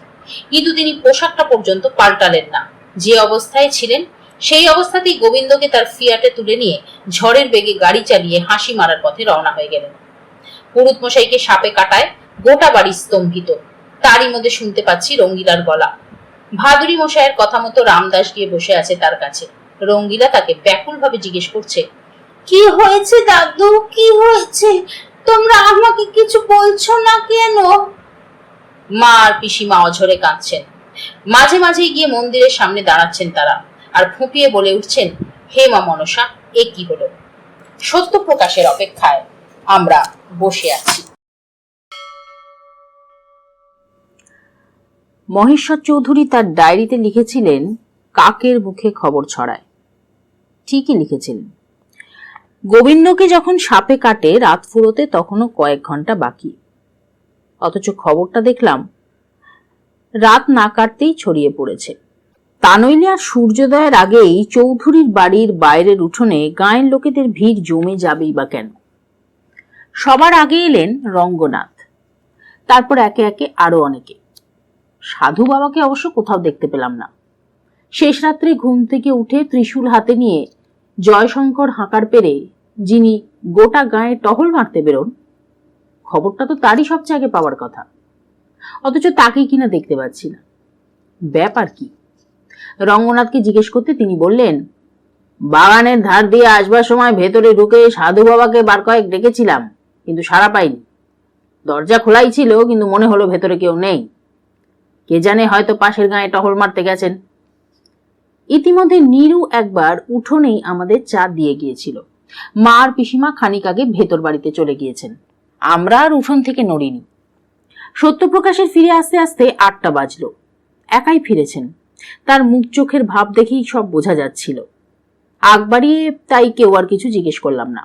কিন্তু তিনি পোশাকটা পর্যন্ত পাল্টালেন না। যে অবস্থায় ছিলেন সেই অবস্থাতেই গোবিন্দকে তার ফিয়াটে তুলে নিয়ে ঝড়ের বেগে গাড়ি চালিয়ে হাসি মারার পথে রওনা হয়ে গেলেন। পুরুত মশাইকে সাপে কাটায় গোটা বাড়ি স্তম্ভিত। তারই মধ্যে শুনতে পাচ্ছি রঙ্গিলার গলা। ভাদুরী মশাইয়ের কথা মতো রামদাস গিয়ে বসে আছে তার কাছে। রঙ্গিলা তাকে ব্যাকুল ভাবে জিজ্ঞেস করছে, কি হয়েছে দাদু, কি হয়েছে? তোমরা আমাকে কিছু বলছো না কেন? মা আর পিসিমা অঝরে কাঁদছেন। মাঝে মাঝে গিয়ে মন্দিরের সামনে দাঁড়াচ্ছেন তারা, আর ফুঁপিয়ে বলে উঠছেন, হে মা মনসা, এ কি হলো? সত্য প্রকাশের অপেক্ষায় আমরা বসে আছি। মহেশ্বর চৌধুরী তার ডায়েরিতে লিখেছিলেন, কাকের মুখে খবর ছড়ায়। ঠিকই লিখেছিলেন। গোবিন্দকে যখন সাপে কাটে রাত ফুরোতে তখনও কয়েক ঘন্টা বাকি, অথচ খবরটা দেখলাম রাত না কাটতেই ছড়িয়ে পড়েছে। তা নইলে আর সূর্যোদয়ের আগেই চৌধুরীর বাড়ির বাইরের উঠোনে গাঁয়ের লোকেদের ভিড় জমে যাবেই বা কেন? সবার আগে এলেন রঙ্গনাথ, তারপর একে একে আরো অনেকে। সাধু বাবাকে অবশ্য কোথাও দেখতে পেলাম না। শেষ রাত্রে ঘুম থেকে উঠে ত্রিশূল হাতে নিয়ে জয়শঙ্কর হাঁকার পেরে যিনি গোটা গায়ে টহল মারতে বেরোন, খবরটা তো তারই সবচেয়ে আগে পাওয়ার কথা, অথচ তাকেই কিনা দেখতে পাচ্ছি না। ব্যাপার কি? রঙ্গনাথকে জিজ্ঞেস করতে তিনি বললেন, বাগানের ধার দিয়ে আসবার সময় ভেতরে ঢুকে সাধু বাবাকে বার কয়েক ডেকেছিলাম, কিন্তু সাড়া পাইনি। দরজা খোলাই ছিল, কিন্তু মনে হলো ভেতরে কেউ নেই। কে জানে, হয়তো পাশের গায়ে টহল মারতে গেছেন। ইতিমধ্যে নীরু একবার উঠোনেই আমাদের চা দিয়ে গিয়েছিল। মা আর পিসিমা খানিক আগে ভেতর বাড়িতে চলে গিয়েছেন। আমরা আর উঠোন থেকে নড়িনি। সত্যপ্রকাশের ফিরে আসতে আসতে 8টা বাজলো। একাই ফিরেছেন, তার মুখ চোখের ভাব দেখেই সব বোঝা যাচ্ছিল। আগ বাড়িয়ে তাই কেউ আর কিছু জিজ্ঞেস করলাম না।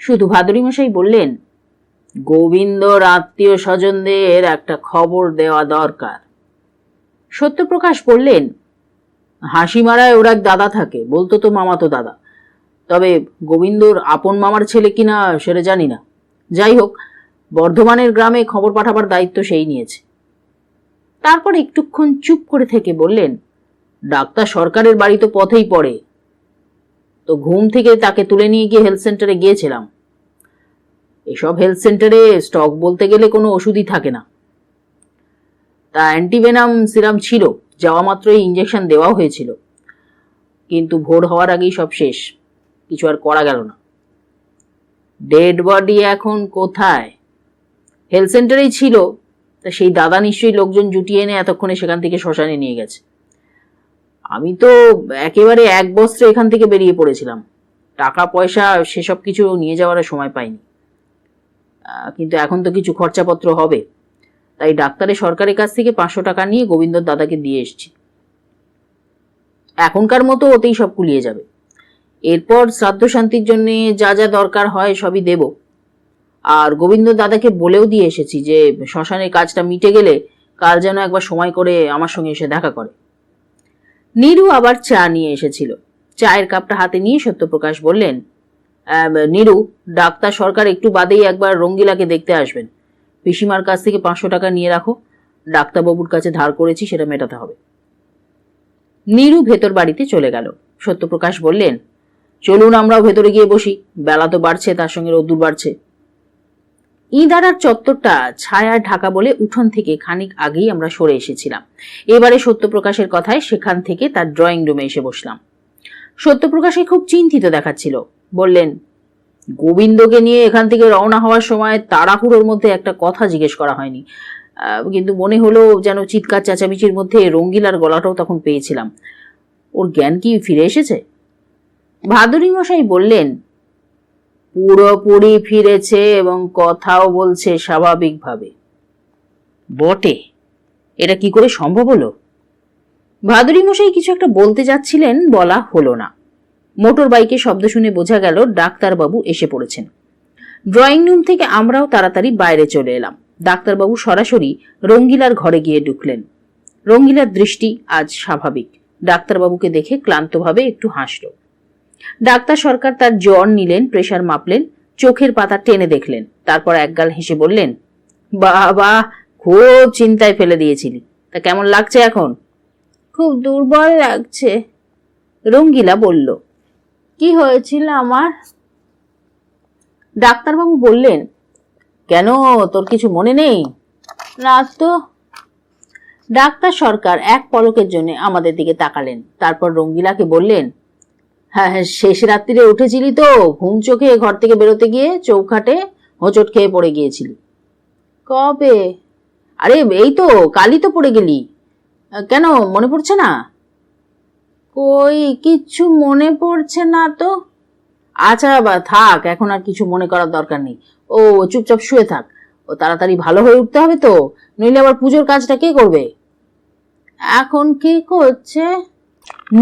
শুধু ভাদুরী মশাই বললেন, গোবিন্দর আত্মীয় স্বজনদের একটা খবর দেওয়া দরকার। সত্যপ্রকাশ বললেন, হাসিমারায় ওর এক দাদা থাকে, বলতো তো মামাতো দাদা, তবে গোবিন্দর আপন মামার ছেলে কিনা সেটা জানি না। যাই হোক, বর্ধমানের গ্রামে খবর পাঠাবার দায়িত্ব সেই নিয়েছে। তারপর একটুক্ষণ চুপ করে থেকে বললেন, ডাক্তার সরকারের বাড়ি তো পথেই পড়ে, তো ঘুম থেকে তাকে তুলে নিয়ে গিয়ে হেলথ সেন্টারে গিয়েছিলাম। এসব হেলথ সেন্টারে স্টক বলতে গেলে কোনো ওষুধই থাকে না। তা অ্যান্টিভেনাম সিরাম ছিল, যাওয়া মাত্রই ইঞ্জেকশন দেওয়া হয়েছিল, কিন্তু ভোর হওয়ার আগেই সব শেষ, কিছু আর করা গেল না। ডেড বডি এখন কোথায়? হেলথ সেন্টারেই ছিল, তা সেই দাদা নিশ্চয়ই লোকজন জুটিয়ে এনে এতক্ষণে সেখান থেকে শ্মশানে নিয়ে গেছে। আমি তো একেবারে এক বস্ত্রে এখান থেকে বেরিয়ে পড়েছিলাম, টাকা পয়সা সেসব কিছু নিয়ে যাওয়ার সময় পাইনি। কিন্তু এখন তো কিছু খরচাপত্র হবে, তাই ডাক্তারের সরকারের কাছ থেকে 500 টাকা নিয়ে গোবিন্দর দাদাকে দিয়ে এসেছি। এখনকার মতো ওতেই সব কুলিয়ে যাবে। এরপর শ্রাদ্ধ শান্তির জন্য যা যা দরকার হয় সবই দেব। আর গোবিন্দ দাদাকে বলেও দিয়ে এসেছি যে শ্মশানের কাজটা মিটে গেলে কাল যেন একবার সময় করে আমার সঙ্গে এসে দেখা করে। নীরু আবার চা নিয়ে এসেছিল। চায়ের কাপটা হাতে নিয়ে সত্যপ্রকাশ বললেন, নীরু, ডাক্তার সরকার একটু বাদেই একবার রঙ্গিলাকে দেখতে আসবেন। পিসিমার কাছ থেকে 500 টাকা নিয়ে রাখো, ডাক্তারবাবুর কাছে ধার করেছি, সেটা মেটাতে হবে। নীরু ভেতর বাড়িতে চলে গেল। সত্যপ্রকাশ বললেন, চলুন আমরাও ভেতরে গিয়ে বসি, বেলা তো বাড়ছে, তার সঙ্গে রোদ্দুর বাড়ছে। ইঁদারার চত্বরটা ছায়ার ঢাকা বলে উঠোন থেকে খানিক আগেই আমরা সরে এসেছিলাম। এবারে সত্যপ্রকাশের কথায় সেখান থেকে তার ড্রয়িং রুমে এসে বসলাম। সত্যপ্রকাশকে খুব চিন্তিত দেখাচ্ছিল। বললেন, গোবিন্দকে নিয়ে এখান থেকে রওনা হওয়ার সময় তাড়াহুড়োর মধ্যে একটা কথা জিজ্ঞেস করা হয়নি, কিন্তু মনে হলো যেন চিৎকার চেঁচামেচির মধ্যে রঙ্গিলার গলাটাও তখন পেয়েছিলাম। ওর জ্ঞান কি ফিরে এসেছে? ভাদুরী মশাই বললেন, পুরোপুরি ফিরেছে এবং কথাও বলছে স্বাভাবিকভাবে। বটে, এটা কি করে সম্ভব হলো? ভাদুরী মশাই কিছু একটা বলতে যাচ্ছিলেন, বলা হলো না। মোটর বাইকে শব্দ শুনে বোঝা গেল ডাক্তারবাবু এসে পড়েছেন। ড্রয়িং রুম থেকে আমরাও তাড়াতাড়ি বাইরে চলে এলাম। ডাক্তারবাবু সরাসরি রঙ্গিলার ঘরে গিয়ে ঢুকলেন। রঙ্গিলার দৃষ্টি আজ স্বাভাবিক। ডাক্তারবাবুকে দেখে ক্লান্তভাবে একটু হাসল। ডাক্তার সরকার তার জ্বর নিলেন, প্রেসার মাপলেন, চোখের পাতা টেনে দেখলেন, তারপর একগাল হেসে বললেন, বাবা, খুব চিন্তায় ফেলে দিয়েছিলি, তা কেমন লাগছে এখন? খুব দুর্বল লাগছে, রঙ্গিলা বলল। কি হয়েছিল আমার? ডাক্তারবাবু বললেন, কেন, তোর কিছু মনে নেই? না তো। ডাক্তার সরকার এক পলকের জন্য আমাদের দিকে তাকালেন, তারপর রঙ্গিলাকে বললেন, হ্যাঁ, শেষ রাত্রিরে উঠেছিলি তো, ঘুম চোখে ঘর থেকে বেরোতে গিয়ে চৌখাটে হোঁচট খেয়ে পড়ে গিয়েছিলি। কবে? আরে এই তো কালই তো পড়ে গেলি। কেন, মনে পড়ছে না? কই, কিচ্ছু মনে পড়ছে না তো। আচ্ছা বা থাক, এখন আর কিছু মনে করার দরকার নেই। ও চুপচাপ শুয়ে থাক, ও তাড়াতাড়ি ভালো হয়ে উঠতে হবে তো, নইলে আবার পুজোর কাজটা কে করবে? এখন কে করছে?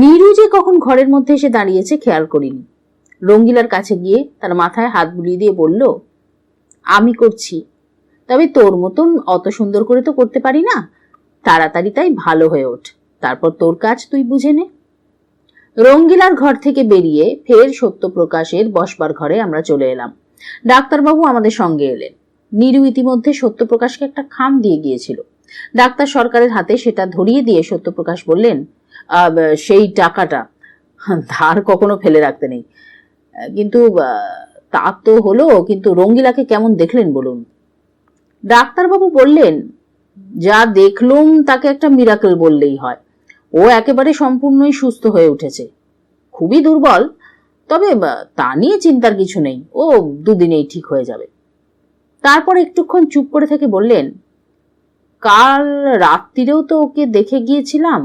নীরু যে কখন ঘরের মধ্যে এসে দাঁড়িয়েছে খেয়াল করিনি। রঙ্গিলার কাছে গিয়ে তার মাথায় হাত বুলিয়ে দিয়ে বলল, আমি করছি, তবে তোর মতন অত সুন্দর করে তো করতে পারি না। তাড়াতাড়ি তাই ভালো হয়ে ওঠ, তারপর তোর কাজ তুই বুঝে নে। রঙ্গিলার ঘর থেকে বেরিয়ে ফের সত্যপ্রকাশের বসবার ঘরে আমরা চলে এলাম। ডাক্তারবাবু আমাদের সঙ্গে এলেন। নীরু ইতিমধ্যে সত্যপ্রকাশকে একটা খাম দিয়ে গিয়েছিল। ডাক্তার সরকারের হাতে সেটা ধরিয়ে দিয়ে সত্যপ্রকাশ বললেন, সেই টাকাটা ধার কখনো ফেলে রাখতে নেই। কিন্তু তা তো হলো, কিন্তু রঙ্গিলাকে কেমন দেখলেন বলুন? ডাক্তারবাবু বললেন, যা দেখলুম তাকে একটা মিরাকেল বললেই হয়। ও একেবারে সম্পূর্ণই সুস্থ হয়ে উঠেছে। খুবই দুর্বল, তবে তা নিয়ে চিন্তার কিছু নেই, ও দুদিনেই ঠিক হয়ে যাবে। তারপর একটুক্ষণ চুপ করে থেকে বললেন, কাল রাত্রিরেও তো ওকে দেখে গিয়েছিলাম।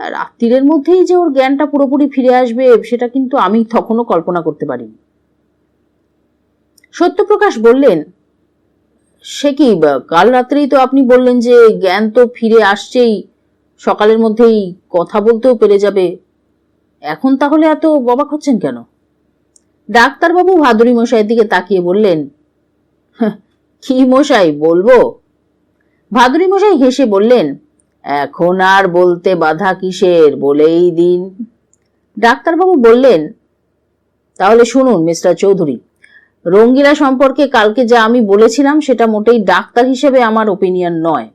রাত্রিরের মধ্যেই যে ওর জ্ঞানটা পুরোপুরি ফিরে আসবে সেটা কিন্তু আমি তখনও কল্পনা করতে পারিনি। সত্যপ্রকাশ বললেন, সে কি, কাল রাত্রেই তো আপনি বললেন যে জ্ঞান তো ফিরে আসছেই, সকালের মধ্যেই কথা বলতেও পেরে যাবে। এখন তাহলে এত অবাক হচ্ছেন কেন? ডাক্তারবাবু ভাদুরী মশাইয়ের দিকে তাকিয়ে বললেন, কি মশাই বলবো? ভাদুরী মশাই হেসে বললেন, এখন আর বলতে বাধা কিসের, বলেই দিন। ডাক্তারবাবু বললেন, তাহলে শুনুন মিস্টার চৌধুরী, রঙ্গিলা সম্পর্কে কালকে যা আমি বলেছিলাম সেটা মোটেই ডাক্তার হিসেবে আমার ওপিনিয়ন নয়।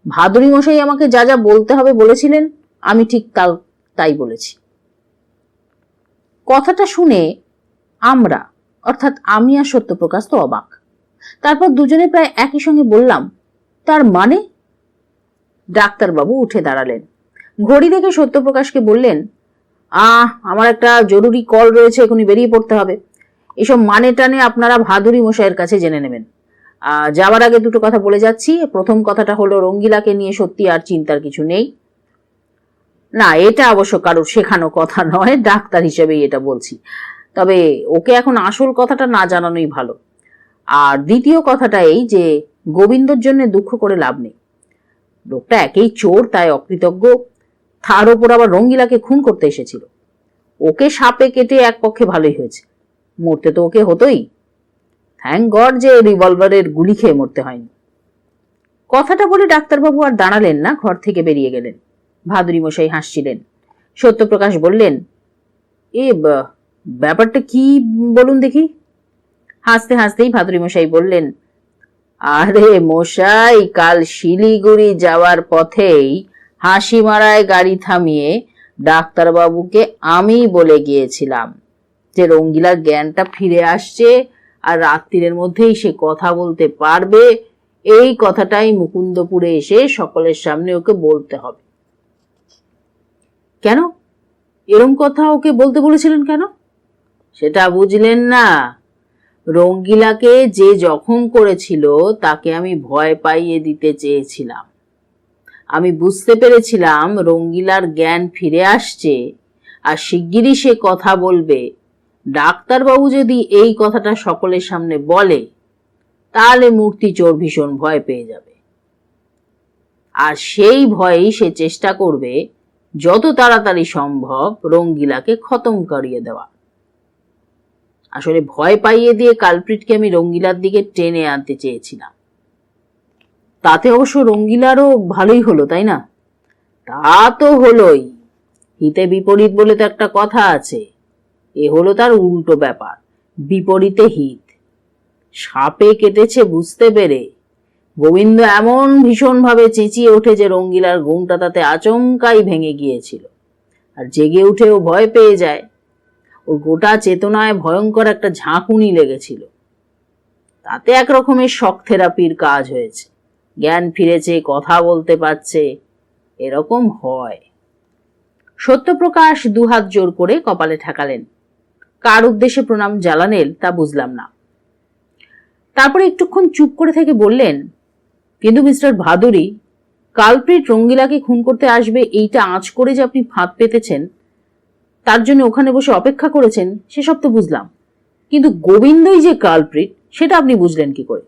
ভাদুরী মশাই আমাকে যা যা বলতে হবে বলেছিলেন, আমি ঠিক তাই বলেছি। কথাটা শুনে আমরা, অর্থাৎ আমি আর সত্যপ্রকাশ তো অবাক। তারপর দুজনে প্রায় একই সঙ্গে বললাম, তার মানে? ডাক্তারবাবু উঠে দাঁড়ালেন, ঘড়ি দেখে সত্যপ্রকাশকে বললেন, আমার একটা জরুরি কল রয়েছে, এখনই বেরিয়ে পড়তে হবে। এসব মানে টানে আপনারা ভাদুরী মশাইয়ের কাছে জেনে নেবেন। যাওয়ার আগে দুটো কথা বলে যাচ্ছি। প্রথম কথাটা হলো, রঙ্গিলাকে নিয়ে সত্যি আর চিন্তার কিছু নেই। না, এটা অবশ্য কারোর শেখানো কথা নয়, ডাক্তার হিসেবেই এটা বলছি। তবে ওকে এখন আসল কথাটা না জানানোই ভালো। আর দ্বিতীয় কথাটা এই যে, গোবিন্দর জন্য দুঃখ করে লাভ নেই। লোকটা একেই চোর, তাই অকৃতজ্ঞ, তার ওপর আবার রঙ্গিলাকে খুন করতে এসেছিল। ওকে সাপে কেটে এক পক্ষে ভালোই হয়েছে, মরতে তো ওকে হতোই। থ্যাংক গড যে রিভলভারের গুলি খেয়ে মরতে হয়নি। কথাটা বলে ডাক্তারবাবু আর দাঁড়ালেন না, ঘর থেকে বেরিয়ে গেলেন। ভাদুরী মশাই হাসছিলেন। সত্যপ্রকাশ বললেন, ব্যাপারটা কি বলুন দেখি। হাসতে হাসতেই ভাদুরী মশাই বললেন, আরে মশাই, কাল শিলিগুড়ি যাওয়ার পথেই হাসিমারায় গাড়ি থামিয়ে ডাক্তারবাবুকে আমি বলে গিয়েছিলাম যে রঙ্গিলার জ্ঞানটা ফিরে আসছে আর রাত্রির মধ্যেই সে কথা বলতে পারবে। এই কথাটাই মুকুন্দপুরে এসে সকলের সামনে ওকে বলতে হবে। কেন, এরম কথা ওকে বলতে বলেছিলেন কেন? সেটা বুঝলেন না? রঙ্গিলাকে যে জখম করেছিল তাকে আমি ভয় পাইয়ে দিতে চেয়েছিলাম। আমি বুঝতে পেরেছিলাম রঙ্গিলার জ্ঞান ফিরে আসছে আর শিগগিরই সে কথা বলবে। ডাক্তারবাবু যদি এই কথাটা সকলের সামনে বলে, তাহলে মূর্তি চোর ভীষণ ভয় পেয়ে যাবে, আর সেই ভয়েই সে চেষ্টা করবে যত তাড়াতাড়ি সম্ভব রঙ্গিলাকে খতম করিয়ে দেওয়া। আসলে ভয় পাইয়ে দিয়ে কালপ্রিটকে আমি রঙ্গিলার দিকে টেনে আনতে চেয়েছিলাম। তাতে অবশ্য রঙ্গিলারও ভালোই হলো, তাই না? তা তো হলোই, হিতে বিপরীত বলে তো একটা কথা আছে। এ হলো তার উল্টো ব্যাপার, বিপরীতে হিত। সাপে কেটেছে বুঝতে পেরে গোবিন্দ এমন ভীষণভাবে চেঁচিয়ে ওঠে যে রঙ্গিলার ঘুমটা তাতে আচমকাই ভেঙে গিয়েছিল, আর জেগে উঠেও ভয় পেয়ে যায়। ওর গোটা চেতনায় ভয়ঙ্কর একটা ঝাঁকুনি লেগেছিল। তাতে এক রকমের শক থেরাপির কাজ হয়েছে, জ্ঞান ফিরেছে, কথা বলতে পারছে, এরকম হয়। সত্যপ্রকাশ দুহাত জোর করে কপালে ঠেকালেন। কার উদ্দেশ্যে প্রণাম জানালেন তা বুঝলাম না। তারপরে একটুক্ষণ চুপ করে থেকে বললেন, কিন্তু মিস্টার ভাদুরী, কালপ্রিট রঙ্গিলাকে খুন করতে আসবে এইটা আঁচ করে যে আপনি ফাঁদ পেতেছেন, তার জন্য ওখানে বসে অপেক্ষা করেছেন, সেসব তো বুঝলাম, কিন্তু গোবিন্দই যে কালপ্রিট সেটা আপনি বুঝলেন কি করে?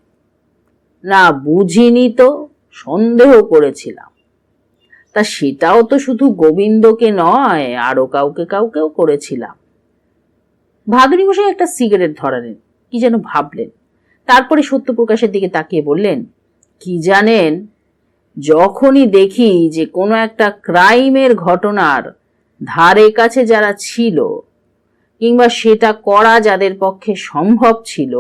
না, বুঝিনি তো, সন্দেহ করেছিলাম। তা সেটাও তো শুধু গোবিন্দকে নয়, আরো কাউকেও করেছিলাম। ভাদুরী মশাই একটা সিগারেট ধরালেন, কি যেন ভাবলেন, তারপরে সত্যপ্রকাশের দিকে তাকিয়ে বললেন, কি জানেন, যখনই দেখি যে কোনো একটা ক্রাইমের ঘটনার ধারে কাছে যারা ছিল, কিংবা সেটা করা যাদের পক্ষে সম্ভব ছিল,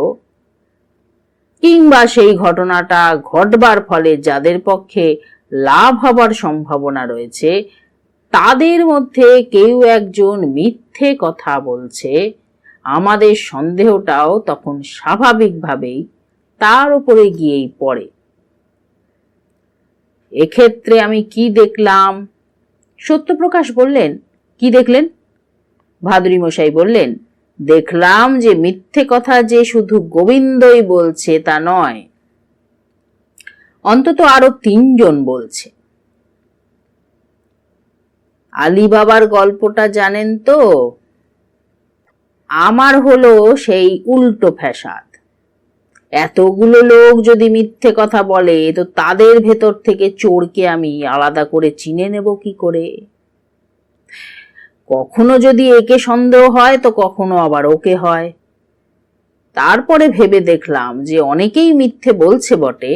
কিংবা সেই ঘটনাটা ঘটবার ফলে যাদের পক্ষে লাভ হবার সম্ভাবনা রয়েছে, তাদের মধ্যে কেউ একজন মিথ্যে কথা বলছে, আমাদের সন্দেহটাও তখন স্বাভাবিকভাবেই তার উপরে গিয়েই পড়ে। এক্ষেত্রে আমি কি দেখলাম? সত্যপ্রকাশ বললেন, কি দেখলেন? ভাদুরী মশাই বললেন, দেখলাম যে মিথ্যে কথা যে শুধু গোবিন্দই বলছে তা নয়, অন্তত আরো 3 জন বলছে। আলী বাবার গল্পটা জানেন তো? আমার হলো সেই উল্টো ফ্যাসাদ। এতগুলো লোক যদি মিথ্যে কথা বলে, তো তাদের ভেতর থেকে চোরকে আমি আলাদা করে চিনে নেব কি করে? কখনো যদি একে সন্দেহ হয়, তো কখনো আবার ওকে হয়। তারপরে ভেবে দেখলাম যে অনেকেই মিথ্যে বলছে বটে,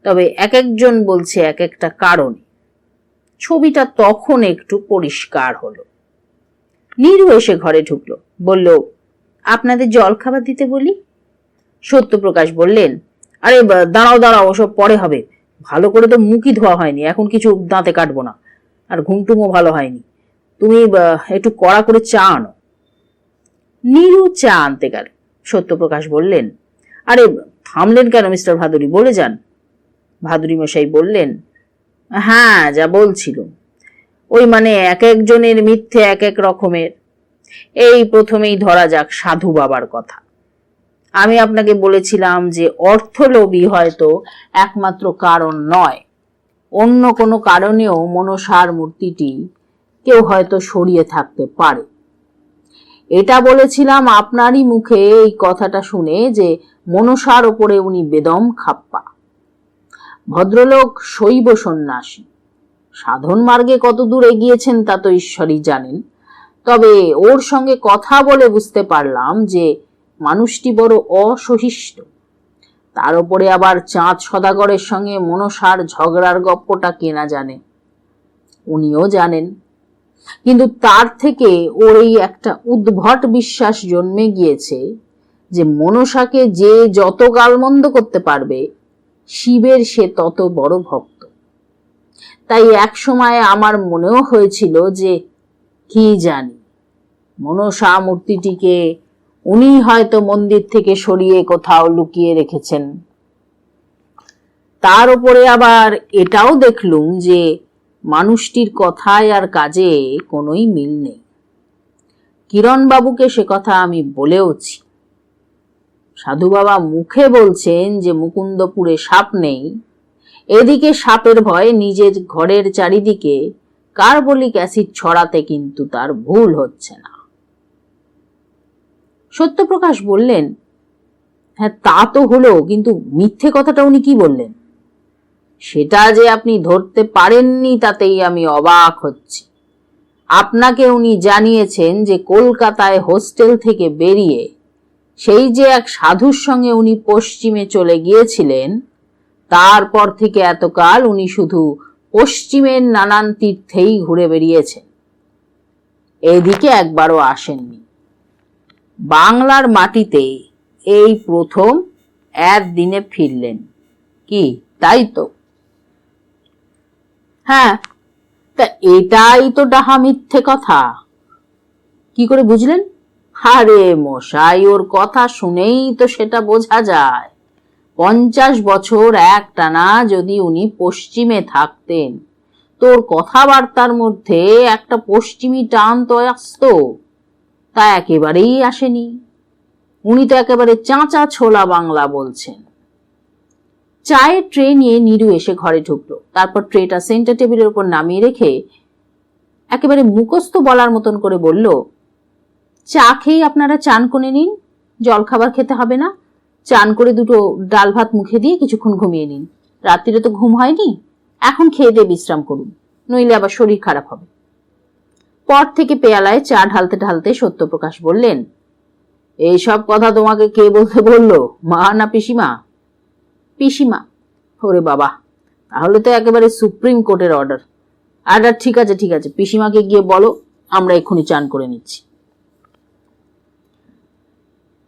তবে এক একজন বলছে এক একটা কারণে। ছবিটা তখন একটু পরিষ্কার হলো। নীরু এসে ঘরে ঢুকলো, বলল, আপনাদের জল খাবার দিতে বলি? সত্যপ্রকাশ বললেন, আরে দাঁড়াও, ওসব পরে হবে, ভালো করে তো মুখই ধোয়া হয়নি, এখন কিছু দাঁতে কাটবো না, আর ঘুমটুমও ভালো হয়নি, তুমি একটু কড়া করে চা আনো। নীরু চা আনতে গেল। সত্যপ্রকাশ বললেন, আরে থামলেন কেন মিস্টার ভাদুরী, বলে যান। ভাদুরী মশাই বললেন, হ্যাঁ, যা বলছিল, ওই মানে এক একজনের মিথ্যে এক এক রকমের। এই প্রথমেই ধরা যাক সাধু বাবার কথা। আমি আপনাকে বলেছিলাম যে অর্থলোভী হয়তো একমাত্র কারণ নয়, অন্য কোনো কারণেও মনসার মূর্তিটি কেউ হয়তো সরিয়ে থাকতে পারে। এটা বলেছিলাম আপনারই মুখে এই কথাটা শুনে যে মনসার ওপরে উনি বেদম খাপ্পা। ভদ্রলোক শৈব সন্ন্যাসী, সাধন মার্গে কত দূর এগিয়েছেন তা তো ঈশ্বরই জানেন, তবে ওর সঙ্গে কথা বলে বুঝতে পারলাম যে মানুষটি বড় অসহিষ্ণু। তার উপরে আবার চাঁদ সদাগরের সঙ্গে মনসার ঝগড়ার গপ্পটা কেনা জানে, উনিও জানেন, কিন্তু তার থেকে ওর এই একটা উদ্ভট বিশ্বাস জন্মে গিয়েছে যে মনসাকে যে যত গালমন্দ করতে পারবে, শিবের সে তত বড় ভক্ত। তাই এক সময় আমার মনেও হয়েছিল যে কি জানি, মনসা মূর্তিটিকে উনি হয়তো মন্দির থেকে সরিয়ে কোথাও লুকিয়ে রেখেছেন। তার উপরে আবার এটাও দেখলুম যে মানুষটির কথায় আর কাজে কোনোই মিল নেই। কিরণবাবুকে সে কথা আমি বলেওছি। সাধু বাবা মুখে বলছেন যে মুকুন্দপুরে সাপ নেই, এদিকে সাপের ভয়ে নিজের ঘরের চারিদিকে কার্বলিক অ্যাসিড ছড়াতে কিন্তু তার ভুল হচ্ছে না। সত্যপ্রকাশ বললেন, হ্যাঁ তা তো হলো, কিন্তু মিথ্যে কথাটা উনি কি বললেন? সেটা যে আপনি ধরতে পারেননি তাতেই আমি অবাক হচ্ছি। আপনাকে উনি জানিয়েছেন যে কলকাতায় হোস্টেল থেকে বেরিয়ে সেই যে এক সাধুর সঙ্গে উনি পশ্চিমে চলে গিয়েছিলেন, তারপর থেকে এতকাল উনি শুধু পশ্চিমের নানান তীর্থেই ঘুরে বেরিয়েছেন, এদিকে একবারও আসেননি। বাংলার মাটিতে এই প্রথম একদিনে ফিরলেন। কি তাই তো? হ্যাঁ, তা এটাই তো ডাহা মিথ্যে কথা। কি করে বুঝলেন? আরে মশাই, ওর কথা শুনেই তো সেটা বোঝা যায়। 50 বছর একটানা যদি উনি পশ্চিমে থাকতেন, তোর কথাবার্তার মধ্যে একটা পশ্চিমী টান তো আসতো, তা একেবারেই আসেনি। উনি তো একেবারে চাঁচা ছোলা বাংলা বলছেন। চায়ের ট্রে নিয়ে নীরু এসে ঘরে ঢুকলো। তারপর ট্রেটা সেন্টার টেবিলের উপর নামিয়ে রেখে একেবারে মুখস্থ বলার মতন করে বলল, চা খেয়ে আপনারা চান করে নিন, জল খাবার খেতে হবে না। চান করে দুটো ডাল ভাত মুখে দিয়ে কিছুক্ষণ ঘুমিয়ে নিন। রাত্রিরে তো ঘুম হয়নি, এখন খেয়ে দিয়ে বিশ্রাম করুন, নইলে আবার শরীর খারাপ হবে। পর থেকে পেয়ালায় চা ঢালতে ঢালতে সত্যপ্রকাশ বললেন, এইসব কথা তোমাকে কে বলতে বললো, মা না পিসিমা? পিসিমা। ওরে বাবা, তাহলে তো একেবারে সুপ্রিম কোর্টের অর্ডার। ঠিক আছে ঠিক আছে, পিসিমাকে গিয়ে বলো আমরা এক্ষুনি চান করে নিচ্ছি।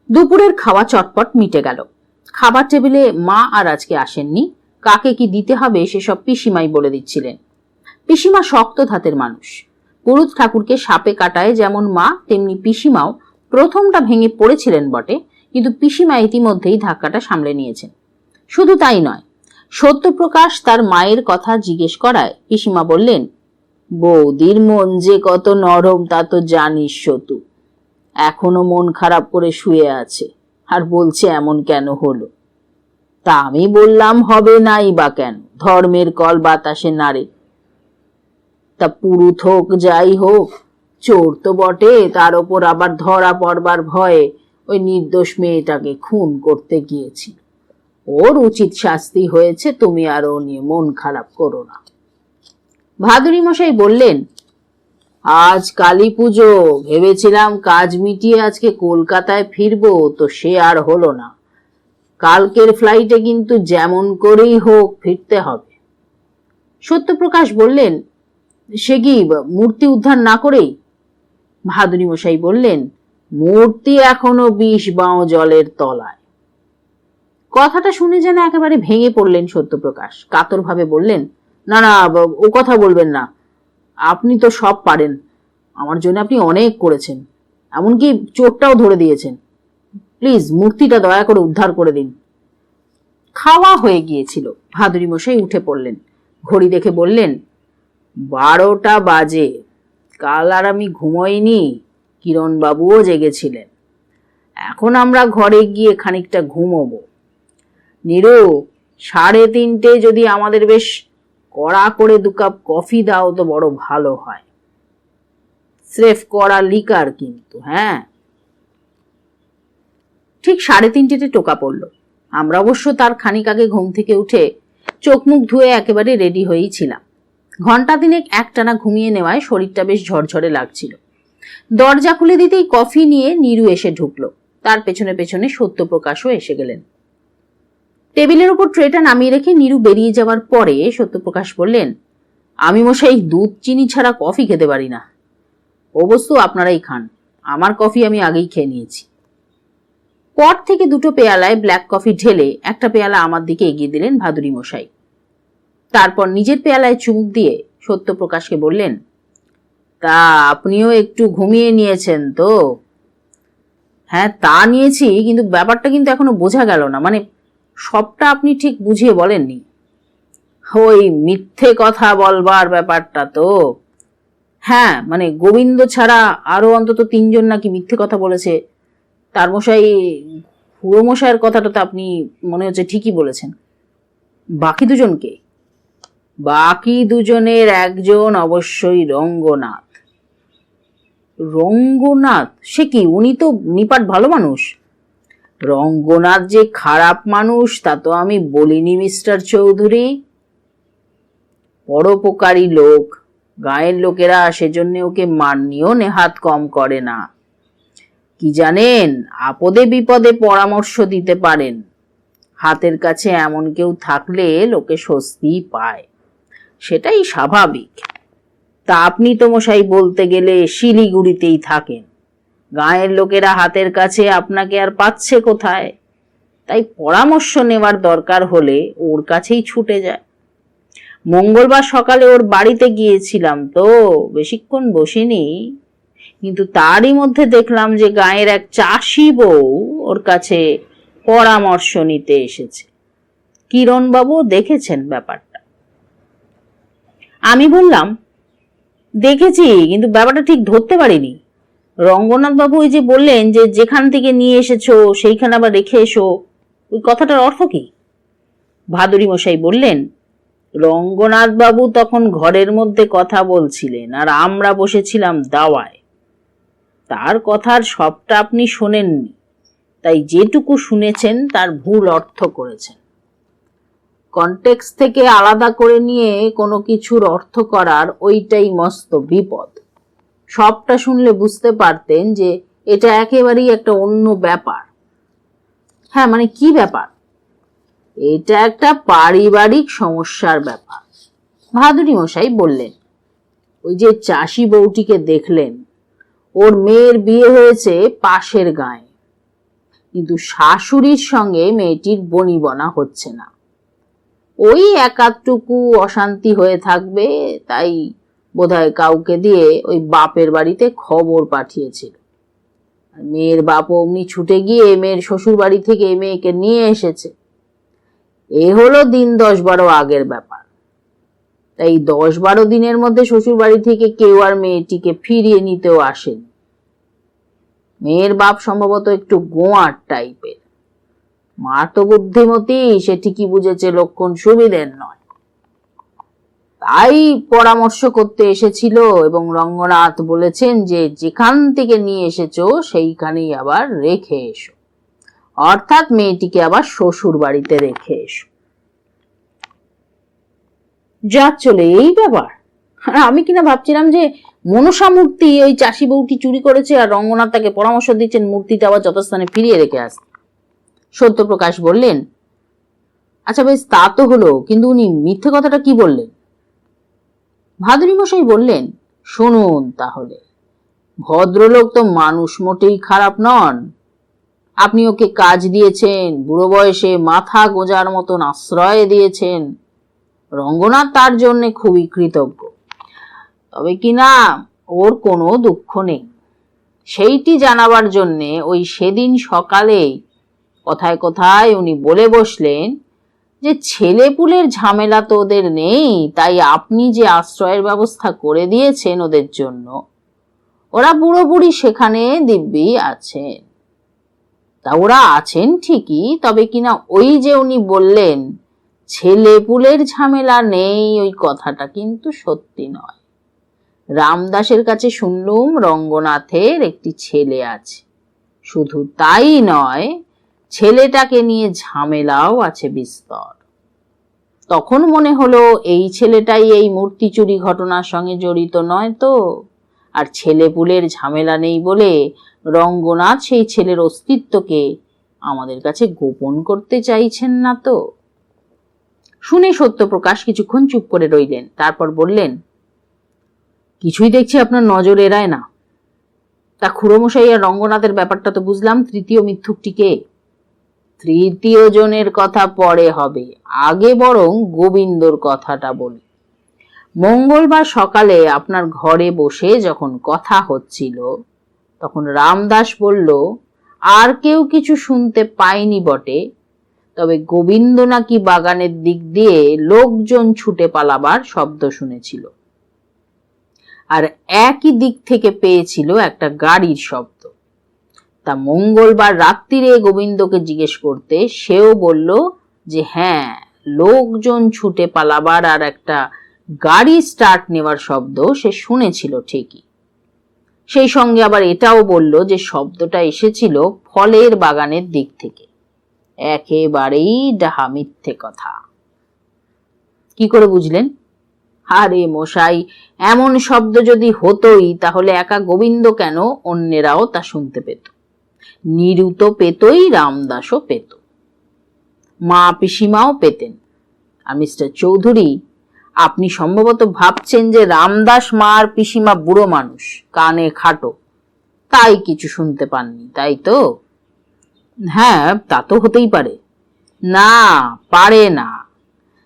দুপুরের খাওয়া চটপট মিটে গেল। খাবার টেবিলে মা আর আজকে আসেননি। কাকে কি দিতে হবে সেসব পিসিমাই বলে দিচ্ছিলেন। পিসিমা শক্ত ধাতের মানুষ। পুরুত ঠাকুরকে সাপে কাটায় যেমন মা, তেমনি পিসিমাও প্রথমটা ভেঙে পড়েছিলেন বটে, কিন্তু পিসিমা ইতিমধ্যেই ধাক্কাটা সামলে নিয়েছেন। শুধু তাই নয়, সত্যপ্রকাশ তার মায়ের কথা জিজ্ঞেস করায় পিসিমা বললেন, বৌদির মন যে কত নরম তা তো জানিস সতু। এখনো মন খারাপ করে শুয়ে আছে আর বলছে এমন কেন হলো। তা আমি বললাম হবে নাই বা কেন, ধর্মের কল বাতাসে নাড়ে। তা পুরুত হোক যাই হোক, চোর তো বটে, তার ওপর আবার ধরা পড়বার ভয়ে ওই নির্দোষ মেয়েটাকে খুন করতে গিয়েছি। ওর উচিত শাস্তি হয়েছে, তুমি আর ও নিয়ে মন খারাপ করো না। ভাদুরী মশাই বললেন, আজ কালী পুজো, ভেবেছিলাম কাজ মিটিয়ে আজকে কলকাতায় ফিরবো, তো সে আর হলো না। কালকের ফ্লাইটে কিন্তু যেমন করেই হোক ফিরতে হবে। সত্যপ্রকাশ বললেন, সে কি মূর্তি উদ্ধার না করেই? ভাদুরী মশাই বললেন, মূর্তি এখনো 20 বাও জলের তলায়। কথাটা শুনে যেন একেবারে ভেঙে পড়লেন সত্যপ্রকাশ। কাতরভাবে বললেন, না না, ও কথা বলবেন না, আপনি তো সব পারেন, আমার জন্য আপনি অনেক করেছেন, এমনকি চোরটাও ধরে দিয়েছেন। প্লিজ মূর্তিটা দয়া করে উদ্ধার করে দিন। খাওয়া হয়ে গিয়েছিল। ভাদুরী মশাই উঠে পড়লেন, ঘড়ি দেখে বললেন, 12টা বাজে। কাল আর আমি ঘুমোইনি, কিরণ বাবুও জেগেছিলেন। এখন আমরা ঘরে গিয়ে খানিকটা ঘুমোবো। নীরু, 3:30 যদি আমাদের বেশ কড়া করে 2 কাপ কফি দাও তো বড় ভালো হয়। স্রেফ কড়া লিকার কিন্তু, হ্যাঁ। ঠিক 3:30 টোকা পড়ল। আমরা অবশ্য তার খানিক আগে ঘুম থেকে উঠে চোখ মুখ ধুয়ে একেবারে রেডি হয়েই ছিলাম। ঘন্টা দিনেক একটানা ঘুমিয়ে নেওয়ায় শরীরটা বেশ ঝরঝরে লাগছিল। দরজা খুলে দিতেই কফি নিয়ে নীরু এসে ঢুকলো। তার পেছনে পেছনে সত্যপ্রকাশও এসে গেলেন। টেবিলের উপর ট্রেটা নামিয়ে রেখে নীরু বেরিয়ে যাওয়ার পরে সত্যপ্রকাশ বললেন, আমি মশাই দুধ চিনি ছাড়া কফি খেতে পারি না। ও বস্তু আপনারাই খান, আমার কফি আমি আগেই খেয়ে নিয়েছি। পট থেকে 2টো পেয়ালায় ব্ল্যাক কফি ঢেলে একটা পেয়ালা আমার দিকে এগিয়ে দিলেন ভাদুরী মশাই। তারপর নিজের পেয়ালায় চুমুক দিয়ে সত্যপ্রকাশকে বললেন, তা আপনিও একটু ঘুমিয়ে নিয়েছেন তো? হ্যাঁ তা নিয়েছি, কিন্তু ব্যাপারটা কিন্তু এখনো বোঝা গেল না, মানে সবটা আপনি ঠিক বুঝিয়ে বলেননি। ওই মিথ্যে কথা বলবার ব্যাপারটা তো? হ্যাঁ, মানে গোবিন্দ ছাড়া আরো অন্তত 3 জন নাকি মিথ্যে কথা বলেছে। তার মশাই, খুড়ো মশাইয়ের কথাটা তো আপনি মনে হচ্ছে ঠিকই বলেছেন। বাকি 2 জনকে? বাকি 2 জনের একজন অবশ্যই রঙ্গনাথ। রঙ্গনাথ? সে কি, উনি তো নিপাট ভালো মানুষ। রঙ্গনাথ যে খারাপ মানুষ তা তো আমি বলিনি মিস্টার চৌধুরী। পরোপকারী লোক, গায়ের লোকেরা সেজন্য ওকে মাননিও নেহাত কম করে না। কি জানেন, আপদে বিপদে পরামর্শ দিতে পারেন। হাতের কাছে এমন কেউ থাকলে লোকে স্বস্তি পায়, সেটাই স্বাভাবিক। তা আপনি তো মশাই বলতে গেলে শিলিগুড়িতেই থাকেন, গায়ের লোকেরা হাতের কাছে আপনাকে আর পাচ্ছে কোথায়? তাই পরামর্শ নেওয়ার দরকার হলে ওর কাছেই ছুটে যায়। মঙ্গলবার সকালে ওর বাড়িতে গিয়েছিলাম তো, বেশিক্ষণ বসিনি, কিন্তু তারই মধ্যে দেখলাম যে গায়ের এক চাষি বউ ওর কাছে পরামর্শ নিতে এসেছে। কিরণবাবু দেখেছেন ব্যাপারটা? আমি বললাম, দেখেছি, কিন্তু ব্যাপারটা ঠিক ধরতে পারিনি। রঙ্গনাথ বাবু ওই যে বললেন যে যেখান থেকে নিয়ে এসেছো সেইখানে আবার রেখে এসো, ওই কথাটার অর্থ কি? ভাদুরী মশাই বললেন, রঙ্গনাথ বাবু তখন ঘরের মধ্যে কথা বলছিলেন আর আমরা বসেছিলাম দাওয়ায়। তার কথার সবটা আপনি শোনেননি, তাই যেটুকু শুনেছেন তার ভুল অর্থ করেছেন। কনটেক্সট থেকে আলাদা করে নিয়ে কোনো কিছুর অর্থ করার ওইটাই মস্ত বিপদ। সবটা শুনলে বুঝতে পারতেন যে এটা একেবারেই একটা অন্য ব্যাপার। হ্যাঁ, মানে কি ব্যাপার? এটা একটা পারিবারিক সমস্যার ব্যাপার। ভাদুরী মশাই বললেন, ওই যে চাষি বউটিকে দেখলেন, ওর মেয়ের বিয়ে হয়েছে পাশের গাঁয়ে, কিন্তু শাশুড়ির সঙ্গে মেয়েটির বনিবনা হচ্ছে না। ওই একাধটুকু অশান্তি হয়ে থাকবে, তাই বোধহয় কাউকে দিয়ে ওই বাপের বাড়িতে খবর পাঠিয়েছিল। মেয়ের বাপ অমনি ছুটে গিয়ে মেয়ের শ্বশুর বাড়ি থেকে মেয়েকে নিয়ে এসেছে। এ হলো দিন 10-12 আগের ব্যাপার। তাই 10-12 দিনের মধ্যে শ্বশুর বাড়ি থেকে কেউ আর মেয়েটিকে ফিরিয়ে নিতেও আসেনি। মেয়ের বাপ সম্ভবত একটু গোয়ার টাইপের। মা তো বুদ্ধিমতী, সে ঠিকই বুঝেছে লক্ষণ সুবিধের নয়, তাই পরামর্শ করতে এসেছিল। এবং রঙ্গনাথ বলেছেন যে যেখান থেকে নিয়ে এসেছো সেইখানেই আবার রেখে এসো, অর্থাৎ মেয়েটিকে আবার শ্বশুর বাড়িতে রেখে এসো। যা চলে এই ব্যাপার। আর আমি কিনা ভাবছিলাম যে মনসা মূর্তি ওই চাষি বউটি চুরি করেছে আর রঙ্গনাথ তাকে পরামর্শ দিচ্ছেন মূর্তিটা আবার যথাস্থানে ফিরিয়ে রেখে আসতে। সত্যপ্রকাশ বললেন, আচ্ছা বেশ, তা তো হলো, কিন্তু উনি মিথ্যে কথাটা কি বললেন? ভাদুরী মশাই বললেন, শুনুন তাহলে। ভদ্রলোক তো মানুষ মোটেই খারাপ নন। আপনি ওকে কাজ দিয়েছেন, বুড়ো বয়সে মাথা গোঁজার মতন আশ্রয় দিয়েছেন। রঙ্গনাথ তার জন্য খুবই কৃতজ্ঞ। তবে কিনা ওর কোনো দুঃখ নেই, সেইটি জানাবার জন্যে ওই সেদিন সকালে কথায় কথায় উনি বলে বসলেন যে ছেলেপুলের ঝামেলা তো ওদের নেই, তাই আপনি যে আশ্রয়ের ব্যবস্থা করে দিয়েছেন ওদের জন্য, ওরা বুড়ো বুড়ি সেখানে দিব্যি আছেন। তা ওরা আছেন ঠিকই, তবে কিনা ওই যে উনি বললেন ছেলেপুলের ঝামেলা নেই, ওই কথাটা কিন্তু সত্যি নয়। রামদাসের কাছে শুনলুম রঙ্গনাথের একটি ছেলে আছে। শুধু তাই নয়, ছেলেটাকে নিয়ে ঝামেলাও আছে বিস্তর। তখন মনে হলো এই ছেলেটাই এই মূর্তি চুরি ঘটনার সঙ্গে জড়িত নয় তো। আর ছেলেপুলের ঝামেলা নেই বলে রঙ্গনাথ সেই ছেলের অস্তিত্বকে আমাদের কাছে গোপন করতে চাইছেন না তো। শুনে সত্যপ্রকাশ কিছুক্ষণ চুপ করে রইলেন, তারপর বললেন, কিছুই দেখছি আপনার নজর এড়ায় না। তা খুড়োমশাই আর রঙ্গনাথের ব্যাপারটা তো বুঝলাম, তৃতীয় মিথ্যুকটিকে? তৃতীয় জনের কথা পরে হবে, আগে বরং গোবিন্দর কথাটা বলি। মঙ্গলবার সকালে আপনার ঘরে বসে যখন কথা হচ্ছিল, তখন রামদাস বলল আর কেউ কিছু শুনতে পায়নি বটে, তবে গোবিন্দ নাকি বাগানের দিক দিয়ে লোকজন ছুটে পালাবার শব্দ শুনেছিল, আর একই দিক থেকে পেয়েছিল একটা গাড়ির শব্দ। তা মঙ্গলবার রাত্রিরে গোবিন্দকে জিজ্ঞেস করতে সেও বলল যে হ্যাঁ, লোকজন ছুটে পালাবার আর একটা গাড়ি স্টার্ট নেওয়ার শব্দ সে শুনেছিল ঠিকই। সেই সঙ্গে আবার এটাও বলল যে শব্দটা এসেছিল ফলের বাগানের দিক থেকে। একেবারেই ডাহা মিথ্যে কথা। কি করে বুঝলেন? আরে মশাই, এমন শব্দ যদি হতোই তাহলে একা গোবিন্দ কেন, অন্যেরাও তা শুনতে পেত। নিরুত পেতই, রামদাসও পেত, মা পিসিমাও পেতেন। আর মিস্টার চৌধুরী, আপনি সম্ভবত ভাবছেন যে রামদাস মা আর পিসিমা বুড়ো মানুষ, কানে খাটো, তাই কিছু শুনতে পাননি, তাই তো? হ্যাঁ, তা তো হতেই পারে। না, পারে না।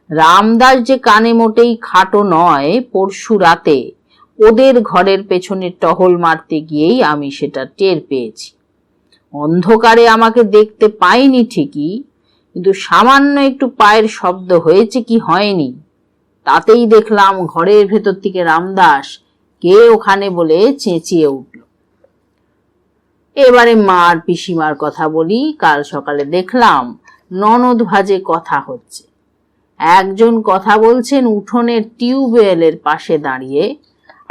রামদাস যে কানে মোটেই খাটো নয়, পরশু রাতে ওদের ঘরের পেছনে টহল মারতে গিয়েই আমি সেটা টের পেয়েছি। অন্ধকারে আমাকে দেখতে পাইনি ঠিকই, কিন্তু সামান্য একটু পায়ের শব্দ হয়েছে কি হয়নি, তাতেই দেখলাম ঘরের ভেতর থেকে রামদাস কে ওখানে বলে চেঁচিয়ে উঠল। এবারে মার পিসিমার কথা বলি। কাল সকালে দেখলাম ননদ ভাজে কথা হচ্ছে, একজন কথা বলছেন উঠোনের টিউবওয়েলের পাশে দাঁড়িয়ে,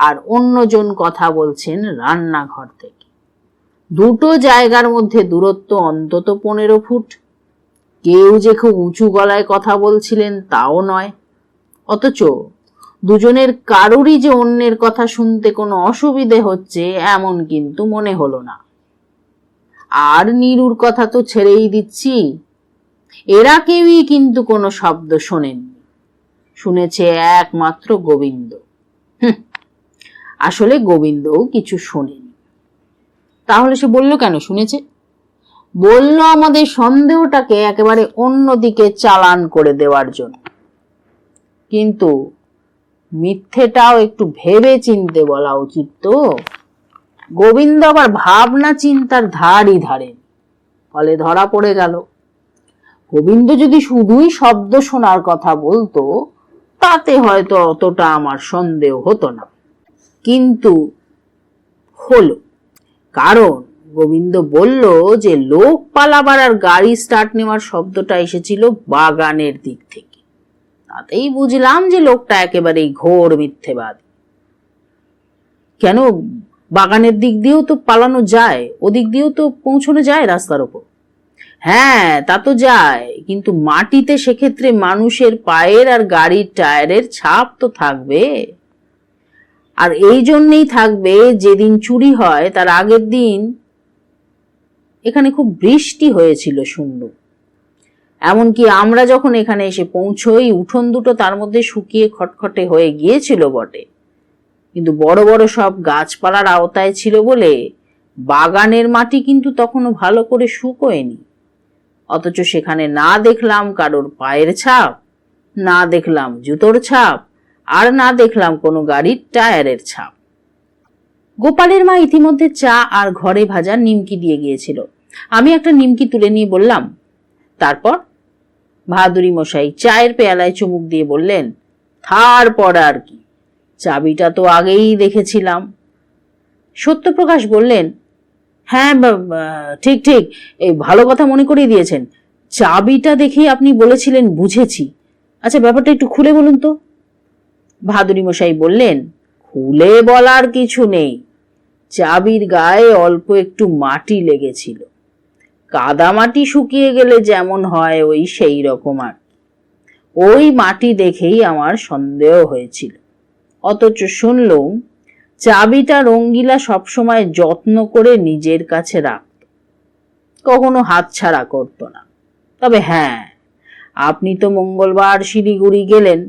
আর অন্যজন কথা বলছেন রান্নাঘর থেকে। দুটো জায়গার মধ্যে দূরত্ব অন্তত 15 ফুট। কেউ যে খুব উঁচু গলায় কথা বলছিলেন তাও নয়, অথচ দুজনের কারোরই যে অন্যের কথা শুনতে কোনো অসুবিধে হচ্ছে এমন কিন্তু মনে হলো না। আর নীরুর কথা তো ছেড়েই দিচ্ছি, এরা কেউই কিন্তু কোনো শব্দ শোনেননি। শুনেছে একমাত্র গোবিন্দ। আসলে গোবিন্দও কিছু শোনেনি। তাহলে সে বলল কেন শুনেছে? বলল আমাদের সন্দেহটাকে একেবারে অন্যদিকে চালান করে দেওয়ার জন্য। কিন্তু মিথ্যেটাও একটু ভেবে চিনতে বলা উচিত তো। গোবিন্দ আবার ভাবনা চিন্তার ধারই ধারেন, ফলে ধরা পড়ে গেল। গোবিন্দ যদি শুধুই শব্দ শোনার কথা বলতো তাতে হয়তো অতটা আমার সন্দেহ হতো না, কিন্তু হলো। কারণ গোবিন্দ বলল যে লোক পালাবার আর গাড়ি স্টার্ট নেওয়ার শব্দটা এসেছিল বাগানের দিক থেকে। তাতেই বুঝলাম যে লোকটা একেবারেই ঘোর মিথ্যেবাদী। কেন, বাগানের দিক দিয়েও তো পালানো যায়, ওদিক দিয়েও তো পৌঁছানো যায় রাস্তার ওপর। হ্যাঁ তা তো যায়, কিন্তু মাটিতে সেক্ষেত্রে মানুষের পায়ের আর গাড়ির টায়ারের ছাপ তো থাকবে। আর এই জন্যেই থাকবে যেদিন চুরি হয় তার আগের দিন এখানে খুব বৃষ্টি হয়েছিল শুনল। এমনকি আমরা যখন এখানে এসে পৌঁছই উঠোন দুটো তার মধ্যে শুকিয়ে খটখটে হয়ে গিয়েছিল বটে, কিন্তু বড় বড় সব গাছপালার আওতায় ছিল বলে বাগানের মাটি কিন্তু তখনও ভালো করে শুকোয়নি। অথচ সেখানে না দেখলাম কারোর পায়ের ছাপ, না দেখলাম জুতোর ছাপ, আর না দেখলাম কোনো গাড়ির টায়ারের ছাপ। গোপালের মা ইতিমধ্যে চা আর ঘরে ভাজা নিমকি দিয়ে গিয়েছিল। আমি একটা নিমকি তুলে নিয়ে বললাম, তারপর? ভাদুরী মশাই চায়ের পেয়ালায় চুমুক দিয়ে বললেন, তারপর আর কি, চাবিটা তো আগেই দেখেছিলাম। সত্যপ্রকাশ বললেন, হ্যাঁ ঠিক ঠিক, এই ভালো কথা মনে করিয়ে দিয়েছেন। চাবিটা দেখেই আপনি বলেছিলেন বুঝেছি। আচ্ছা ব্যাপারটা একটু খুলে বলুন তো। ভাদুরী মশাই বললেন, খুলে বলার কিছু নেই, চাবির গায়ে অল্প একটু মাটি লেগেছিল। কাদা মাটি শুকিয়ে গেলে যেমন হয় ওই সেই রকম আর। ওই মাটি দেখেই আমার সন্দেহ হয়েছিল। অথচ শুনলুম চাবিটা রঙ্গিলা সবসময় যত্ন করে নিজের কাছে রাখত, কখনো হাতছাড়া করত না। তবে হ্যাঁ, আপনি তো মঙ্গলবার শিলিগুড়ি গেলেন,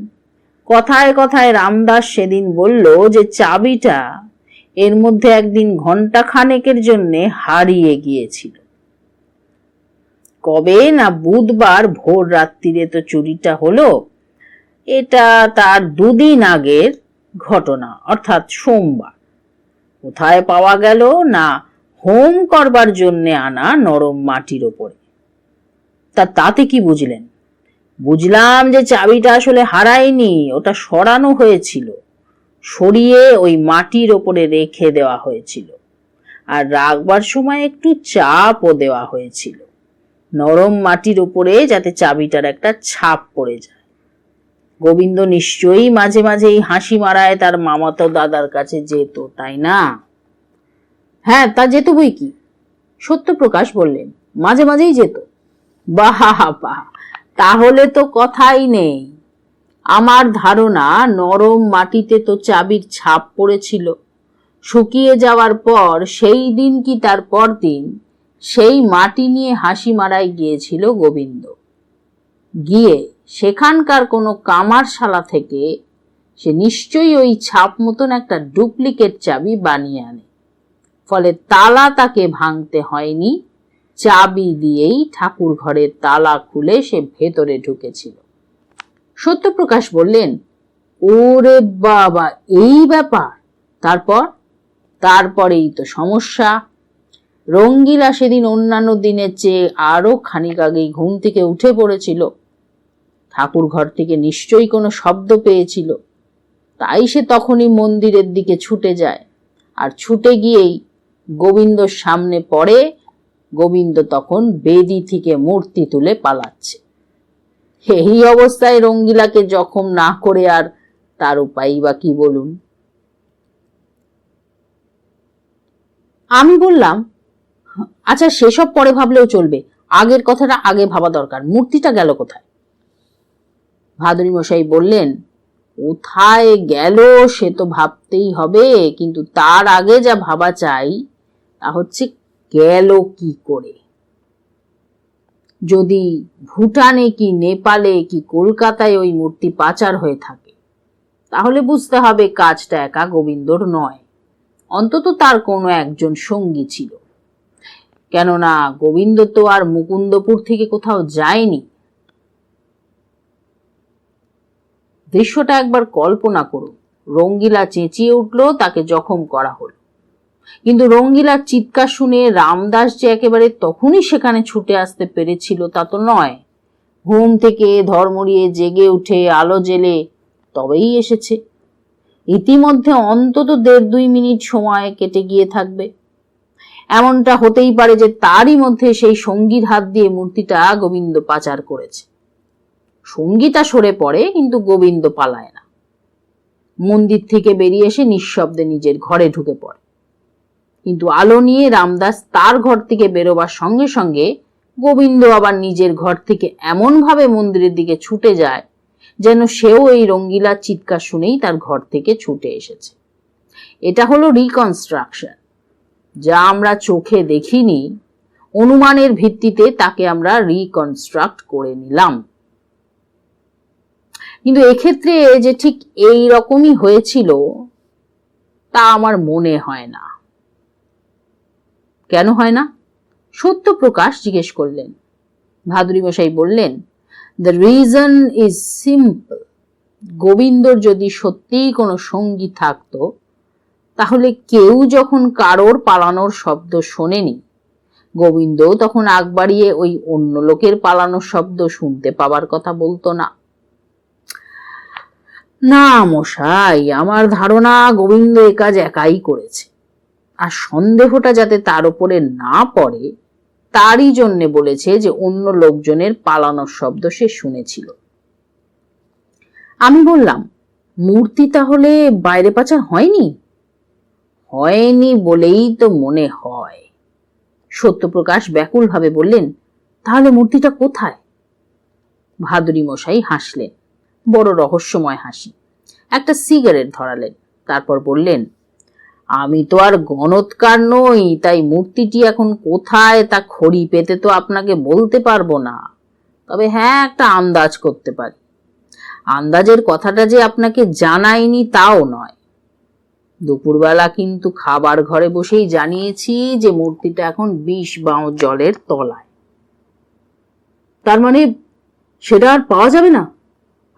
কথায় কথায় রামদাস সেদিন বলল যে চাবিটা এর মধ্যে একদিন ঘন্টা খানেকের জন্য হারিয়ে গিয়েছিল। কবে না বুধবার ভোর রাত্রিরে তো চুরিটা হলো, এটা তার 2 দিন আগের ঘটনা, অর্থাৎ সোমবার। কোথায় পাওয়া গেল না হোম করবার জন্য আনা নরম মাটির ওপরে। তাতে কি বুঝলেন? বুঝলাম যে চাবিটা আসলে হারায়নি, ওটা সরানো হয়েছিল, সরিয়ে ওই মাটির ওপরে রেখে দেওয়া হয়েছিল, আর রাখবার সময় একটু চাপও দেওয়া হয়েছিল নরম মাটির উপরে, যাতে চাবিটার একটা ছাপ পড়ে যায়। গোবিন্দ নিশ্চয়ই মাঝে মাঝে এই হাসি মারায় তার মামাতো দাদার কাছে যেত, তাই না? হ্যাঁ তা যেত বই কি, সত্যপ্রকাশ বললেন, মাঝে মাঝেই যেত। বাহ বাহ, তাহলে তো কথাই নেই। আমার ধারণা নরম মাটিতে তো চাবির ছাপ পড়েছিল। শুকিয়ে যাওয়ার পর সেই দিন কি তার পর দিন সেই মাটি নিয়ে হাসি মারায় গিয়েছিল গোবিন্দ। গিয়ে সেখানকার কোনো কামারশালা থেকে সে নিশ্চয়ই ওই ছাপ মতন একটা ডুপ্লিকেট চাবি বানিয়ে আনে। ফলে তালা তাকে ভাঙতে হয়নি, চাবি দিয়েই ঠাকুর ঘরের তালা খুলে সে ভেতরে ঢুকেছিল। সত্যপ্রকাশ বললেন, ওরে বাবা, এই ব্যাপার! তারপরেই তো সমস্যা। রঙ্গিলা সেদিন অন্যান্য দিনের চেয়ে আরো খানিক আগেই ঘুম থেকে উঠে পড়েছিল। ঠাকুর ঘর থেকে নিশ্চয়ই কোনো শব্দ পেয়েছিল, তাই সে তখনই মন্দিরের দিকে ছুটে যায়, আর ছুটে গিয়েই গোবিন্দর সামনে পড়ে। গোবিন্দ তখন বেদি থেকে মূর্তি তুলে পালাচ্ছে। এই অবস্থায় রঙ্গিলাকে জখম না করে আর তার উপায় বা কি বলুন? আমি বললাম, আচ্ছা সেসব পরে ভাবলেও চলবে, আগের কথাটা আগে ভাবা দরকার, মূর্তিটা গেল কোথায়? ভাদুরী মশাই বললেন, কোথায় গেল সে তো ভাবতেই হবে, কিন্তু তার আগে যা ভাবা চাই তা হচ্ছে গেল কি করে। যদি ভুটানে কি নেপালে কি কলকাতায় ওই মূর্তি পাচার হয়ে থাকে, তাহলে বুঝতে হবে কাজটা একা গোবিন্দর নয়, অন্তত তার কোনো একজন সঙ্গী ছিল। কেননা গোবিন্দ তো আর মুকুন্দপুর থেকে কোথাও যায়নি। দৃশ্যটা একবার কল্পনা করুন, রঙ্গিলা চেঁচিয়ে উঠল, তাকে জখম করা হলো। কিন্তু রঙ্গিলার চিৎকার শুনে রামদাস যে একেবারে তখনই সেখানে ছুটে আসতে পেরেছিল তা তো নয়। ঘুম থেকে ধর্মরিয়ে জেগে উঠে আলো জেলে তবেই এসেছে। ইতিমধ্যে অন্তত 1.5-2 মিনিট সময় কেটে গিয়ে থাকবে। এমনটা হতেই পারে যে তারই মধ্যে সেই সঙ্গীর হাত দিয়ে মূর্তিটা গোবিন্দ পাচার করেছে। সঙ্গীটা সরে পড়ে, কিন্তু গোবিন্দ পালায় না। মন্দির থেকে বেরিয়ে এসে নিঃশব্দে নিজের ঘরে ঢুকে পড়ে। কিন্তু আলো নিয়ে রামদাস তার ঘর থেকে বেরোবার সঙ্গে সঙ্গে গোবিন্দ আবার নিজের ঘর থেকে এমন ভাবে মন্দিরের দিকে ছুটে যায় যেন সেও এই রঙ্গিলার চিৎকার শুনেই তার ঘর থেকে ছুটে এসেছে। এটা হলো রিকনস্ট্রাকশন, যা আমরা চোখে দেখিনি, অনুমানের ভিত্তিতে তাকে আমরা রিকনস্ট্রাক্ট করে নিলাম। কিন্তু এক্ষেত্রে যে ঠিক এই রকমই হয়েছিল তা আমার মনে হয় না। কেন হয় না? সত্যপ্রকাশ জিজ্ঞেস করলেন। ভাদুরী মশাই বললেন, দ্য রিজন ইজ সিম্পল। গোবিন্দর যদি সত্যিই কোনো সঙ্গী থাকতো, তাহলে কেউ যখন কারোর পালানোর শব্দ শোনেনি, গোবিন্দ তখন আগ বাড়িয়ে ওই অন্য লোকের পালানোর শব্দ শুনতে পাবার কথা বলতো না। না মশাই, আমার ধারণা গোবিন্দ এ কাজ একাই করেছে, আর সন্দেহটা যাতে তার উপরে না পড়ে তারই জন্যে বলেছে যে অন্য লোকজনের পালানোর শব্দ সে শুনেছিল। আমি বললাম, মূর্তি তাহলে বাইরে পাচার হয়নি? হয়নি বলেই তো মনে হয়। সত্যপ্রকাশ ব্যাকুল ভাবে বললেন, তাহলে মূর্তিটা কোথায়? ভাদুরী মশাই হাসলেন, বড় রহস্যময় হাসি। একটা সিগারেট ধরালেন, তারপর বললেন, আমি তো আর গণৎকার নই, তাই মূর্তিটি এখন কোথায় তা খড়ি পেতে তো আপনাকে বলতে পারবো না। তবে হ্যাঁ, একটা আন্দাজ করতে পারি। আন্দাজের কথাটা যে আপনাকে জানাইনি তাও নয়। দুপুরবেলা কিন্তু খাবার ঘরে বসেই জানিয়েছি যে মূর্তিটা এখন 20 বাঁও জলের তলায়। তার মানে সেটা আর পাওয়া যাবে না?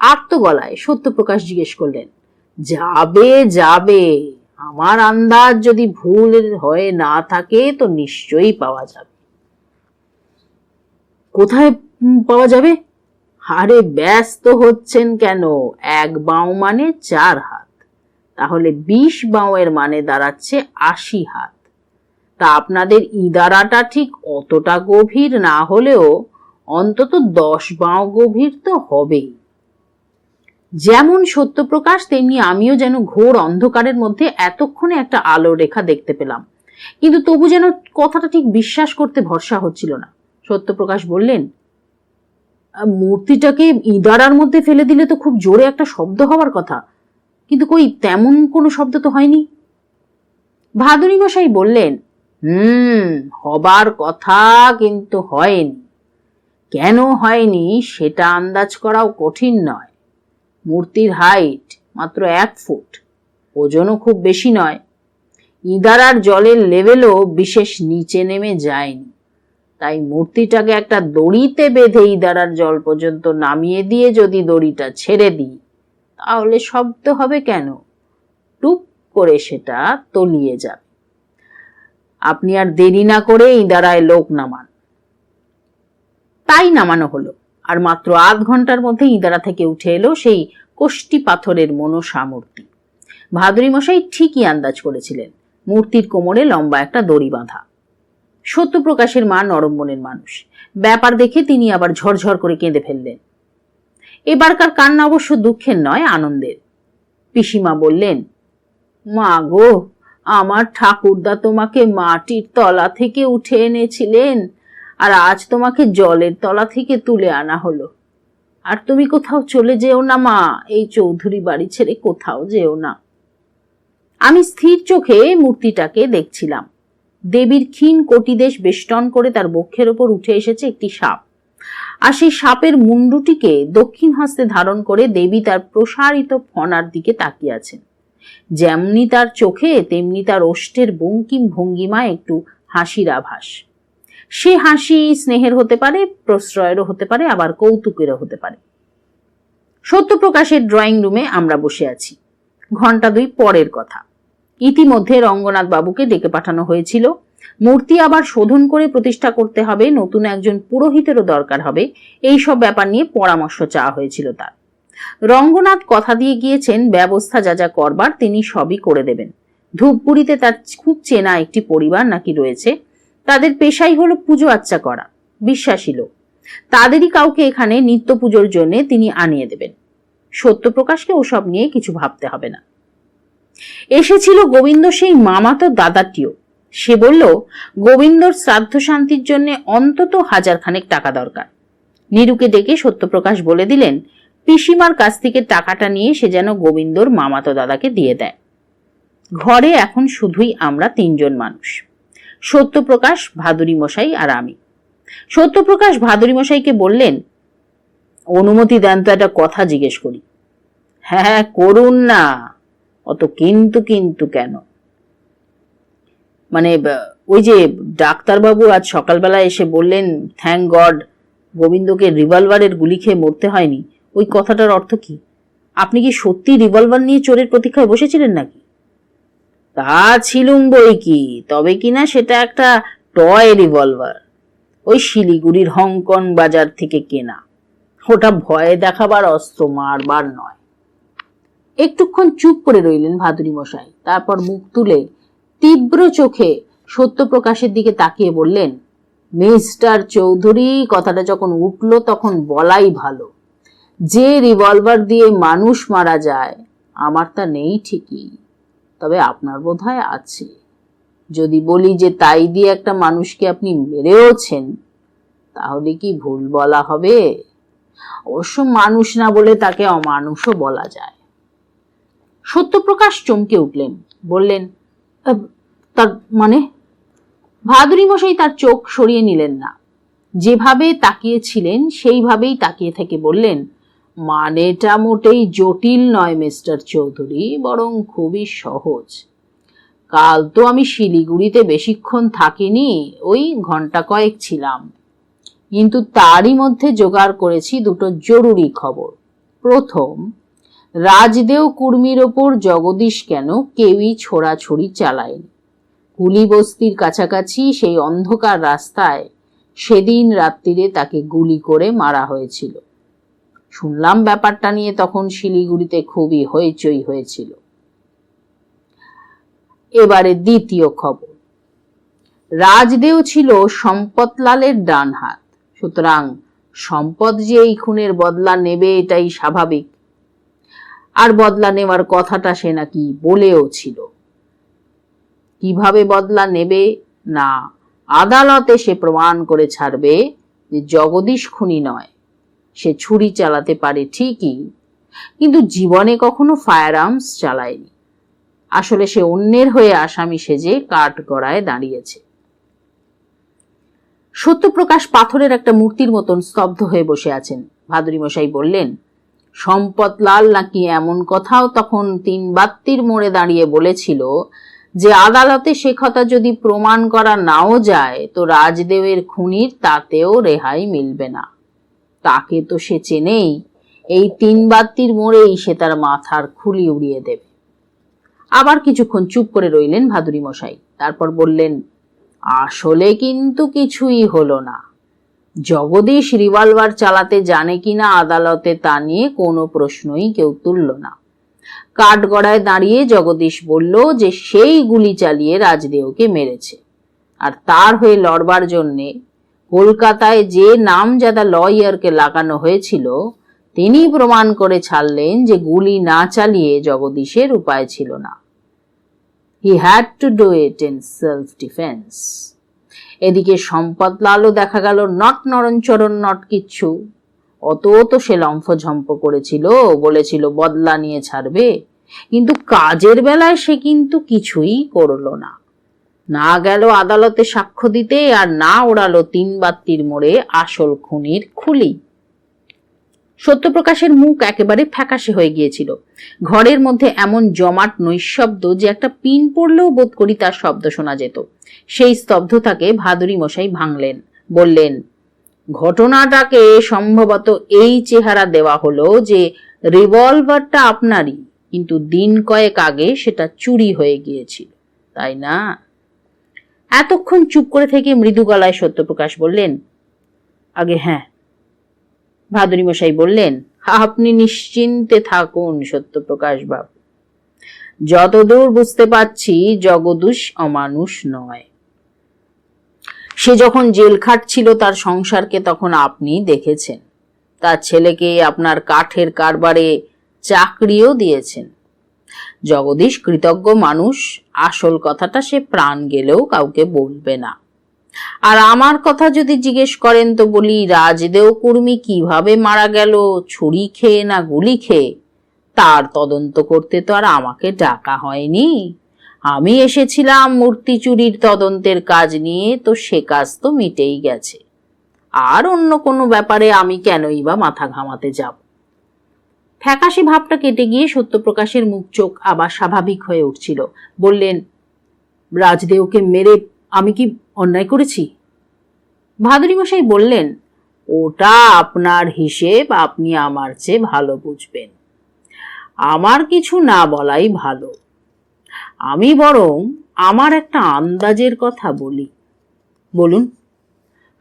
আর্ত গলায় সত্যপ্রকাশ জিজ্ঞেস করলেন। যাবে যাবে, আমার আন্দাজ যদি ভুল হয়ে না থাকে তো নিশ্চয়ই পাওয়া যাবে। কোথায় পাওয়া যাবে? আরে ব্যস্ত হচ্ছেন কেন? 1 বাঁও মানে 4 হাত, তাহলে 20 বাঁওয়ের মানে দাঁড়াচ্ছে 80 হাত। তা আপনাদের ইদারাটা ঠিক অতটা গভীর না হলেও অন্তত 10 বাঁও গভীর তো হবেই। যেমন সত্যপ্রকাশ তেমনি আমিও যেন ঘোর অন্ধকারের মধ্যে এতক্ষণে একটা আলো রেখা দেখতে পেলাম, কিন্তু তবু যেন কথাটা ঠিক বিশ্বাস করতে ভরসা হচ্ছিল না। সত্যপ্রকাশ বললেন, মূর্তিটাকে ইদারার মধ্যে ফেলে দিলে তো খুব জোরে একটা শব্দ হওয়ার কথা, কিন্তু কই তেমন কোনো শব্দ তো হয়নি। ভাদুরী মশাই বললেন, হবার কথা কিন্তু হয়নি। কেন হয়নি সেটা আন্দাজ করাও কঠিন নয়। মূর্তির হাইট মাত্র 1 ফুট, ওজনও খুব বেশি নয়। ইদারার জলের লেভেলও বিশেষ নিচে নেমে যায়নি, তাই মূর্তিটাকে একটা দড়িতে বেঁধে ইদারার জল পর্যন্ত নামিয়ে দিয়ে যদি দড়িটা ছেড়ে দিই, তাহলে শব্দ হবে কেন? টুপ করে সেটা তলিয়ে যাবে। আপনি আর দেরি না করে ইদারায় লোক নামান। তাই নামানো হলো, আর মাত্র আধ ঘন্টার মধ্যে ইদারা থেকে উঠে এলো সেই কোষ্টি পাথরের মনসা মূর্তি। ভাদুরী মশাই ঠিকই আন্দাজ করেছিলেন, মূর্তির কোমরে লম্বা একটা দড়ি বাঁধা। সত্যপ্রকাশের মা নরম মনের মানুষ, ব্যাপার দেখে তিনি আবার ঝরঝর করে কেঁদে ফেললেন। এবারকার কান্না অবশ্য দুঃখের নয়, আনন্দের। পিসিমা বললেন, মা গো, আমার ঠাকুরদা তোমাকে মাটির তলা থেকে উঠে এনেছিলেন, আর আজ তোমাকে জলের তলা থেকে তুলে আনা হলো। আর তুমি কোথাও চলে যেও না মা, এই চৌধুরী বাড়ি ছেড়ে কোথাও যেও না। আমি স্থির চোখে মূর্তিটাকে দেখছিলাম। দেবীর ক্ষীণ কটিদেশ বেষ্টন করে তার বক্ষের ওপর উঠে এসেছে একটি সাপ, আর সেই সাপের মুন্ডুটিকে দক্ষিণ হস্তে ধারণ করে দেবী তার প্রসারিত ফনার দিকে তাকিয়ে আছেন। যেমনি তার চোখে তেমনি তার ওষ্ঠের বঙ্কিম ভঙ্গিমায় একটু হাসির আভাস। সে হাসি স্নেহের হতে পারে, প্রশ্রয়েরও হতে পারে, আবার কৌতুকেরও হতে পারে। সত্যপ্রকাশের ড্রয়িং রুমে আমরা বসে আছি। ঘন্টা 2 পরের কথা। ইতিমধ্যে রঙ্গনাথ বাবুকে ডেকে পাঠানো হয়েছিল। মূর্তি আবার শোধন করে প্রতিষ্ঠা করতে হবে, নতুন একজন পুরোহিতেরও দরকার হবে, এই সব ব্যাপার নিয়ে পরামর্শ চাওয়া হয়েছিল তার। রঙ্গনাথ কথা দিয়ে গিয়েছেন, ব্যবস্থা যা যা করবার তিনি সবই করে দেবেন। ধূপগুড়িতে তার খুব চেনা একটি পরিবার নাকি রয়েছে, তাদের পেশাই হলো পুজো আচ্চা করা, বিশ্বাসী লোক। তাদেরই কাউকে এখানে নিত্য পুজোর জন্য তিনি আনিয়ে দেবেন। সত্যপ্রকাশকে ওসব নিয়ে কিছু ভাবতে হবে না। এসেছিল গোবিন্দ সেই মামাতো দাদাটিও। সে বলল, গোবিন্দর শ্রাদ্ধ শান্তির জন্য অন্তত 1000 খানেক টাকা দরকার। নীরুকে ডেকে সত্যপ্রকাশ বলে দিলেন, পিসিমার কাছ থেকে টাকাটা নিয়ে সে যেন গোবিন্দর মামাতো দাদাকে দিয়ে দেয়। ঘরে এখন শুধুই আমরা 3 জন মানুষ, সত্যপ্রকাশ, ভাদুরী মশাই আর আমি। সত্যপ্রকাশ ভাদুরী মশাইকে বললেন, অনুমতি দেন তো একটা কথা জিজ্ঞেস করি। হ্যাঁ করুন না, অত কিন্তু কিন্তু কেন? মানে ওই যে ডাক্তারবাবু আজ সকালবেলা এসে বললেন, থ্যাংক গড গোবিন্দকে রিভলভারের গুলি খেয়ে মরতে হয়নি, ওই কথাটার অর্থ কি? আপনি কি সত্যি রিভলভার নিয়ে চোরের প্রতীক্ষায় বসেছিলেন নাকি? তা ছিলুম বই কি, তবে কিনা সেটা একটা টয় রিভলভার, ওই শিলিগুড়ির হংকং বাজার থেকে কেনা। ওটা ভয়ে দেখাবার অস্ত্র, মারবার নয়। একটুক্ষণ চুপ করে রইলেন ভাদুরী মশাই, তারপর মুখ তুলে তীব্র চোখে সত্যপ্রকাশের দিকে তাকিয়ে বললেন, মিস্টার চৌধুরী, কথাটা যখন উঠল তখন বলাই ভালো। যে রিভলভার দিয়ে মানুষ মারা যায় আমার তা নেই ঠিকই, তবে আপনার বোধহয় আছে। যদি বলি যে তাই দিয়ে একটা মানুষকে আপনি মেরেওছেন, তাহলে কি ভুল বলা হবে? অবশ্য মানুষ না বলে তাকে অমানুষও বলা যায়। সত্যপ্রকাশ চমকে উঠলেন, বললেন, তার মানে? ভাদুরী মশাই তার চোখ সরিয়ে নিলেন না, যেভাবে তাকিয়েছিলেন সেইভাবেই তাকিয়ে থেকে বললেন, মানেটা মোটেই জটিল নয় মিস্টার চৌধুরী, বরং খুবই সহজ। কাল তো আমি শিলিগুড়িতে বেশিক্ষণ থাকিনি, ওই ঘন্টা কয়েক ছিলাম, কিন্তু তারই মধ্যে জোগাড় করেছি 2টো জরুরি খবর। প্রথম, রাজদেও কুর্মির ওপর জগদীশ কেন কেউই ছোড়াছুড়ি চালায়নি। কুলিবস্তির কাছাকাছি সেই অন্ধকার রাস্তায় সেদিন রাত্রিরে তাকে গুলি করে মারা হয়েছিল। শুনলাম ব্যাপারটা নিয়ে তখন শিলিগুড়িতে খুবই হইচই হয়েছিল। এবারে দ্বিতীয় খবর, রাজদেও ছিল সম্পতলালের ডান হাত, সুতরাং সম্পদ যে এই খুনের বদলা নেবে এটাই স্বাভাবিক। আর বদলা নেওয়ার কথাটা সে নাকি বলেও ছিল। কিভাবে বদলা নেবে? না, আদালতে সে প্রমাণ করে ছাড়বে যে জগদীশ খুনি নয়। সে ছুরি চালাতে পারে ঠিকই, কিন্তু জীবনে কখনো ফায়ার আর্মস চালায়নি। আসলে সে অন্যের হয়ে আসামি সেজে কাঠগড়ায় দাঁড়িয়েছে। সত্যপ্রকাশ পাথরের একটা মূর্তির মতন স্তব্ধ হয়ে বসে আছেন। ভাদুরী মশাই বললেন, সম্পতলাল নাকি এমন কথাও তখন 3 বাত্তির মোড়ে দাঁড়িয়ে বলেছিল যে আদালতে সে কথা যদি প্রমাণ করা নাও যায় তো রাজদেবের খুনির তাতেও রেহাই মিলবে না। তাকে তো সে চেনেই, এই 3 বাত্তির মোড়েই সে তার মাথার খুলি উড়িয়ে দেবে। আবার কিছুক্ষণ চুপ করে রইলেন ভাদুরী মশাই, তারপর বললেন, আসলে কিন্তু কিছুই হলো না। জগদীশ রিভলভার চালাতে জানে কিনা আদালতে তা নিয়ে কোনো প্রশ্নই কেউ তুলল না। কাঠগড়ায় দাঁড়িয়ে জগদীশ বলল যে সেই গুলি চালিয়ে রাজদেওকে মেরেছে, আর তার হয়ে লড়বার জন্যে কলকাতায় যে নামজাদা লয়ারকে লাগানো হয়েছিল তিনি প্রমাণ করে ছাড়লেন যে গুলি না চালিয়ে জগদীশের উপায় ছিল না। He had to do it in self defence. এদিকে সম্পদলালও দেখা গেল নট নরণচরণ নট কিচ্ছু। অত তো সে লম্ফঝম্প করেছিল, বলেছিল বদলা নিয়ে ছাড়বে, কিন্তু কাজের বেলায় সে কিন্তু কিছুই করলো না। না গেল আদালতে সাক্ষ্য দিতে, আর না ওড়ালো 3 বাত্তির মোড়ে আসল খুনির খুলি। সত্যপ্রকাশের মুখ একেবারে ফ্যাকাশে হয়ে গিয়েছিল। ঘরের মধ্যে এমন জমাট নৈশব্দ যে একটা পিন পড়লেও বোধ করি তার শব্দ শোনা যেত। সেই স্তব্ধতাকে ভাদুরী মশাই ভাঙলেন, বললেন, ঘটনাটাকে সম্ভবত এই চেহারা দেওয়া হলো যে রিভলভারটা আপনারই, কিন্তু দিন কয়েক আগে সেটা চুরি হয়ে গিয়েছিল, তাই না? এতক্ষণ চুপ করে থেকে মৃদু গলায় সত্যপ্রকাশ বললেন, আগে হ্যাঁ। ভাদুরী মশাই বললেন, আপনি নিশ্চিন্তে থাকুন সত্যপ্রকাশ বাবু, যতদূর বুঝতে পারছি জগদীশ অমানুষ নয়। সে যখন জেল খাটছিল তার সংসারকে তখন আপনি দেখেছেন, তার ছেলেকে আপনার কাঠের কারবারে চাকরিও দিয়েছেন। জগদীশ কৃতজ্ঞ মানুষ, আসল কথাটা সে প্রাণ গেলেও কাউকে বলবে না। আর আমার কথা যদি জিজ্ঞেস করেন তো বলি, রাজদেও কুর্মী কিভাবে মারা গেল, ছুরি খেয়ে না গুলি খেয়ে, তার তদন্ত করতে তো আর আমাকে ডাকা হয়নি। আমি এসেছিলাম মূর্তি চুরির তদন্তের কাজ নিয়ে, তো সে কাজ তো মিটেই গেছে। আর অন্য কোনো ব্যাপারে আমি কেনই বা মাথা ঘামাতে যাব। ফ্যাকাশে ভাবটা কেটে গিয়ে সত্যপ্রকাশের মুখ চোখ আবার স্বাভাবিক হয়ে উঠছিল। বললেন, রাজদেওকে মেরে আমি কি অন্যায় করেছি? ভাদুরী মশাই বললেন, ওটা আপনার হিসেব আপনি আমার চেয়ে ভালো বুঝবেন। আমার কিছু না বলাই ভালো। আমি বরং আমার একটা আন্দাজের কথা বলি। বলুন।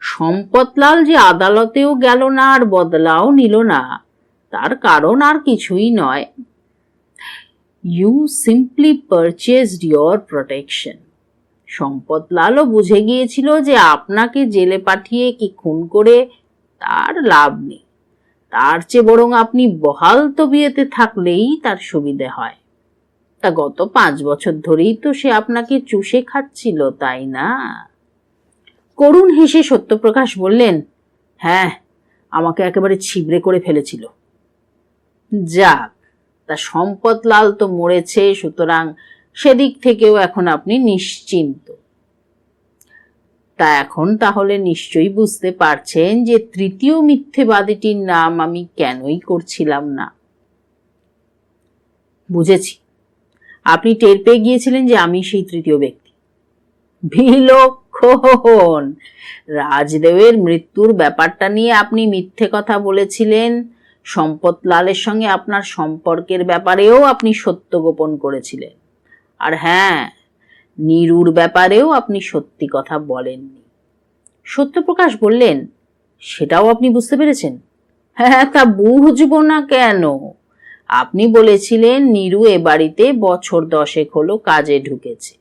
সম্পদলাল যে আদালতেও গেল না আর বদলাও নিল না, তার কারণ আর কিছুই নয়। You simply purchased your protection. সম্পদলালও বুঝে গিয়েছিল যে আপনাকে জেলে পাঠিয়ে কি খুন করে তার লাভ নেই, তার চেয়ে বরং আপনি বহাল তবিয়তে থাকলেই তার সুবিধে হয়। তা গত 5 বছর ধরেই তো সে আপনাকে চুষে খাচ্ছিল, তাই না? করুণ হেসে সত্যপ্রকাশ বললেন, হ্যাঁ, আমাকে একেবারে ছিবড়ে করে ফেলেছিল। যাক, তা সম্পদলাল তো মরেছে, সুতরাং সেদিক থেকেও এখন আপনি নিশ্চিন্ত। তা এখন তাহলে নিশ্চয়ই বুঝতে পারছেন যে তৃতীয় মিথ্যেবাদীটির নাম আমি কেনই করছিলাম না। বুঝেছি। আপনি টের পেয়ে গিয়েছিলেন যে আমি সেই তৃতীয় ব্যক্তি। বিলক্ষণ। রাজদেবের মৃত্যুর ব্যাপারটা নিয়ে আপনি মিথ্যে কথা বলেছিলেন, সম্পদলালের সঙ্গে আপনার সম্পর্কের ব্যাপারেও আপনি সত্য গোপন করেছিলেন, আর হ্যাঁ, নীরুর ব্যাপারেও আপনি সত্যি কথা বলেননি। সত্যপ্রকাশ বললেন, সেটাও আপনি বুঝতে পেরেছেন? হ্যাঁ, তা বুঝবো না কেন? আপনি বলেছিলেন নীরু এ বাড়িতে বছর 10 হলো কাজে ঢুকেছে,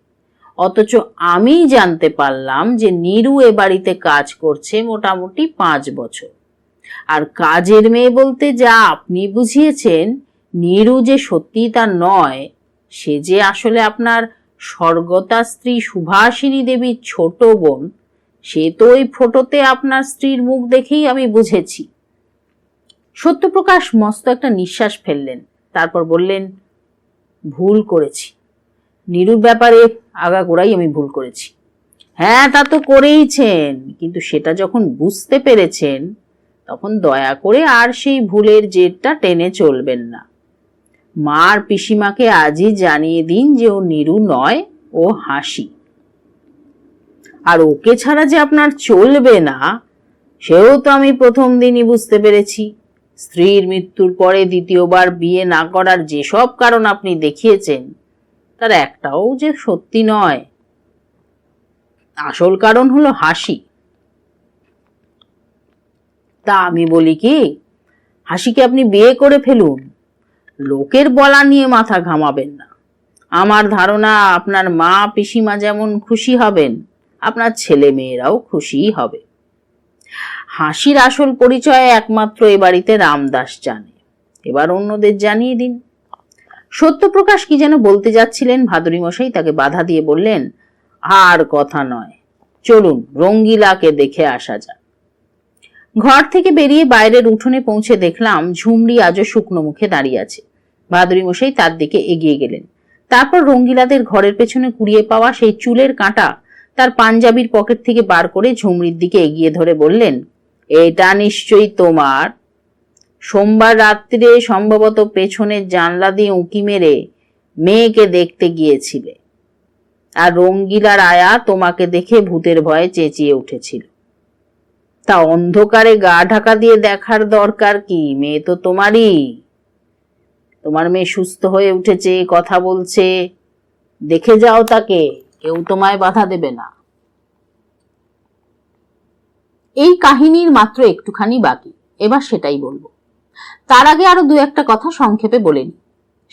অথচ আমি জানতে পারলাম যে নীরু এ বাড়িতে কাজ করছে মোটামুটি 5 বছর। আর কাজের মেয়ে বলতে যা আপনি বুঝিয়েছেন, নীরু যে সত্যি তা নয়, সে যে আসলে আপনার স্বর্গতা স্ত্রী সুভাষিনী দেবীর ছোট বোন, সে তো ওই ফটোতে আপনার স্ত্রীর মুখ দেখেই আমি বুঝেছি। সত্যপ্রকাশ মস্ত একটা নিঃশ্বাস ফেললেন, তারপর বললেন, ভুল করেছি। নীরুর ব্যাপারে আগাগোড়াই আমি ভুল করেছি। হ্যাঁ, তা তো করেইছেন, কিন্তু সেটা যখন বুঝতে পেরেছেন তখন দয়া করে আর সেই ভুলের জেরটা টেনে চলবেন না। মার পিসিমাকে আজই জানিয়ে দিন যে ও নীরু নয়, ও হাসি। আর ওকে ছাড়া যে আপনার চলবে না, সেও তো আমি প্রথম দিনই বুঝতে পেরেছি। স্ত্রীর মৃত্যুর পরে দ্বিতীয়বার বিয়ে না করার যেসব কারণ আপনি দেখিয়েছেন, তার একটাও যে সত্যি নয়। আসল কারণ হলো হাসি। তা আমি বলি কি, হাসিকে আপনি বিয়ে করে ফেলুন, লোকের বলা নিয়ে মাথা ঘামাবেন না। আমার ধারণা আপনার মা পিসিমা যেমন খুশি হবেন, আপনার ছেলে মেয়েরাও খুশি হবে। হাসির আসল পরিচয় একমাত্র এ বাড়িতে রামদাস জানে। এবার অন্যদের জানিয়ে দিন। সত্যপ্রকাশ কি যেন বলতে যাচ্ছিলেন, ভাদুরী মশাই তাকে বাধা দিয়ে বললেন, আর কথা নয়, চলুন রঙ্গিলাকে দেখে আসা যাক। ঘর থেকে বেরিয়ে বাইরের উঠোনে পৌঁছে দেখলাম ঝুমরি আজও শুকনো মুখে দাঁড়িয়ে আছে। ভাদুরী মশাই তার দিকে এগিয়ে গেলেন। তারপর রঙ্গিলাদের ঘরের পেছনে কুড়িয়ে পাওয়া সেই চুলের কাঁটা তার পাঞ্জাবির পকেট থেকে বার করে ঝুমরির দিকে এগিয়ে ধরে বললেন, এটা নিশ্চয়ই তোমার। সোমবার রাত্রে সম্ভবত পেছনের জানলা দিয়ে উঁকি মেরে মেয়েকে দেখতে গিয়েছিলে, আর রঙ্গিলার আয়া তোমাকে দেখে ভূতের ভয়ে চেঁচিয়ে উঠেছিল। তা অন্ধকারে গা ঢাকা দিয়ে দেখার দরকার কি? মেয়ে তো তোমারই। তোমার মেয়ে সুস্থ হয়ে উঠেছে, কথা বলছে, দেখে যাও তাকে, কেউ তোমায় বাধা দেবে না। এই কাহিনীর মাত্র একটুখানি বাকি, এবার সেটাই বলবো। তার আগে আরো দু একটা কথা সংক্ষেপে বলে নি।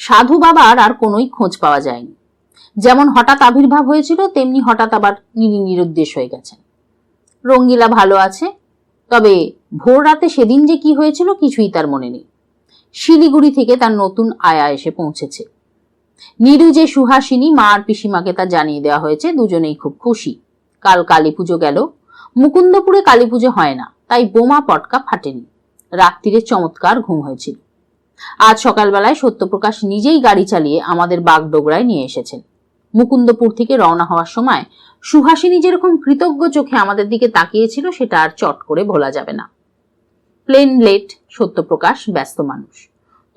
সাধু বাবার আর কোনোই খোঁজ পাওয়া যায়নি। যেমন হঠাৎ আবির্ভাব হয়েছিল, তেমনি হঠাৎ আবার নিরুদ্দেশ হয়ে গেছেন। রঙ্গিলা ভালো আছে, তবে ভোর রাতে সেদিন যে কি হয়েছিল কিছুই তার মনে নেই। শিলিগুড়ি থেকে তার নতুন আয়া এসে পৌঁছেছে। নীরু যে সুহাসিনী, মা আর পিসিমাকে তা জানিয়ে দেওয়া হয়েছে। দুজনেই খুব খুশি। কাল কালী পুজো গেল। মুকুন্দপুরে কালী পুজো হয় না, তাই বোমা পটকা ফাটেনি। রাত্রিরে চমৎকার ঘুম হয়েছিল। আজ সকালবেলায় সত্যপ্রকাশ নিজেই গাড়ি চালিয়ে আমাদের বাগডোগরায় নিয়ে এসেছেন। মুকুন্দপুর থেকে রওনা হওয়ার সময় সুহাসিনী যেরকম কৃতজ্ঞ চোখে আমাদের দিকে তাকিয়েছিল, সেটা আর চট করে ভোলা যাবে না। প্লেন লেট, সত্যপ্রকাশ ব্যস্ত মানুষ,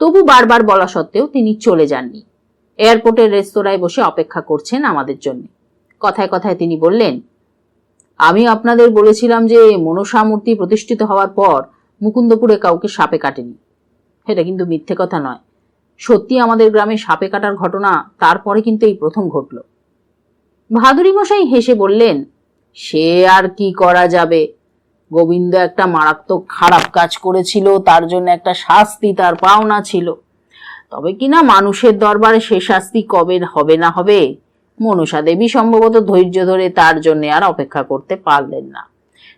তবু বারবার বলা সত্ত্বেও তিনি চলে যাননি। এয়ারপোর্টের রেস্তোরাঁয় বসে অপেক্ষা করছেন আমাদের জন্য। কথায় কথায় তিনি বললেন, আমি আপনাদের বলেছিলাম যে মনসা মূর্তি প্রতিষ্ঠিত হওয়ার পর মুকুন্দপুরে কাউকে সাপে কাটেনি। এটা কিন্তু মিথ্যে কথা নয়। সত্যি আমাদের গ্রামে সাপে কাটার ঘটনা তারপরে কিন্তু এই প্রথম ঘটল। ভাদুরী মশাই হেসে বললেন, সে আর কি করা যাবে, গোবিন্দ একটা মারাত্মক খারাপ কাজ করেছিল, তার জন্য একটা শাস্তি তার পাওনা ছিল। তবে কিনা মানুষের দরবারে সে শাস্তি কবে হবে না হবে, মনসা দেবী সম্ভবত ধৈর্য ধরে তার জন্য আর অপেক্ষা করতে পারলেন না।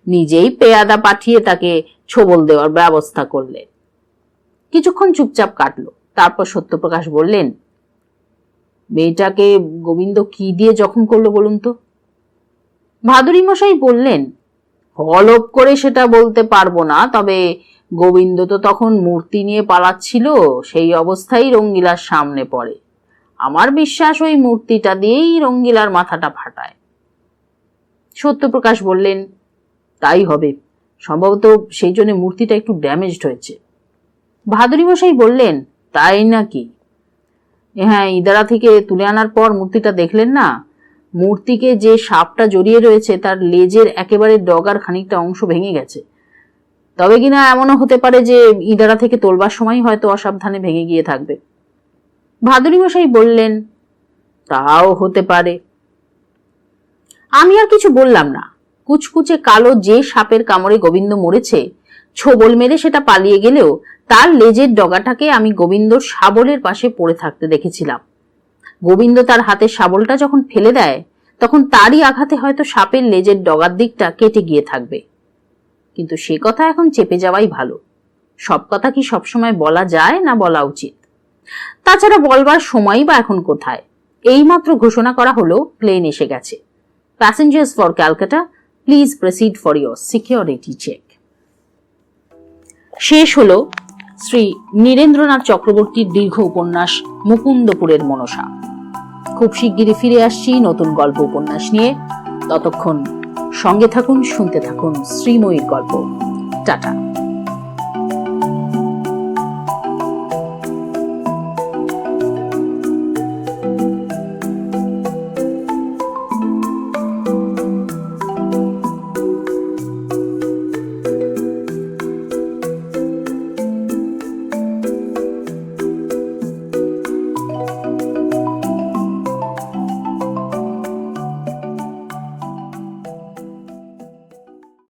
নিজেই পেয়াদা পাঠিয়ে তাকে ছোবল দেওয়ার ব্যবস্থা করলেন। কিছুক্ষণ চুপচাপ কাটলো। তারপর সত্যপ্রকাশ বললেন, মেয়েটাকে গোবিন্দ কি দিয়ে জখম করলো বলুন তো? ভাদুরী মশাই বললেন, হলপ করে সেটা বলতে পারবো না, তবে গোবিন্দ তো তখন মূর্তি নিয়ে পালাচ্ছিল, সেই অবস্থায় রঙ্গিলার সামনে পড়ে। আমার বিশ্বাস ওই মূর্তিটা দিয়েই রঙ্গিলার মাথাটা ফাটায়। সত্যপ্রকাশ বললেন, তাই হবে, সম্ভবত সেই জন্য মূর্তিটা একটু ড্যামেজড হয়েছে। ভাদুরী মশাই বললেন, তাই নাকি? হ্যাঁ, ইদারা থেকে তুলে আনার পর মূর্তিটা দেখলেন না? মূর্তিকে যে সাপটা জড়িয়ে রয়েছে তার লেজের একেবারে ডগার খানিকটা অংশ ভেঙে গেছে। তবে কিনা এমনও হতে পারে যে ইদারা থেকে তোলবার সময় হয়তো অসাবধানে ভেঙে গিয়ে থাকবে। ভাদুরী মশাই বললেন, তাও হতে পারে। আমি আর কিছু বললাম না। কুচকুচে কালো যে সাপের কামড়ে গোবিন্দ মরেছে, ছোবল মেরে সেটা পালিয়ে গেলেও তার লেজের ডগাটাকে আমি গোবিন্দর শাবলের পাশে পড়ে থাকতে দেখেছিলাম। গোবিন্দ তার হাতের শাবলটা যখন ফেলে দেয়, তখন তারই আঘাতে হয়তো সাপের লেজের ডগার দিকটা কেটে গিয়ে থাকবে। কিন্তু সে কথা এখন চেপে যাওয়াই ভালো। সব কথা কি সবসময় বলা যায়, না বলা উচিত? তাছাড়া বলবার সময়ই বা এখন কোথায়? এইমাত্র ঘোষণা করা হলো প্লেন এসে গেছে। Passengers for Calcutta, please proceed for your security check. শেষ হলো শ্রী নীরেন্দ্রনাথ চক্রবর্তীর দীর্ঘ উপন্যাস মুকুন্দপুরের মনসা। খুব শিগগিরই ফিরে আসছি নতুন গল্প উপন্যাস নিয়ে। ততক্ষণ সঙ্গে থাকুন, শুনতে থাকুন শ্রীময়ীর গল্প। টাটা।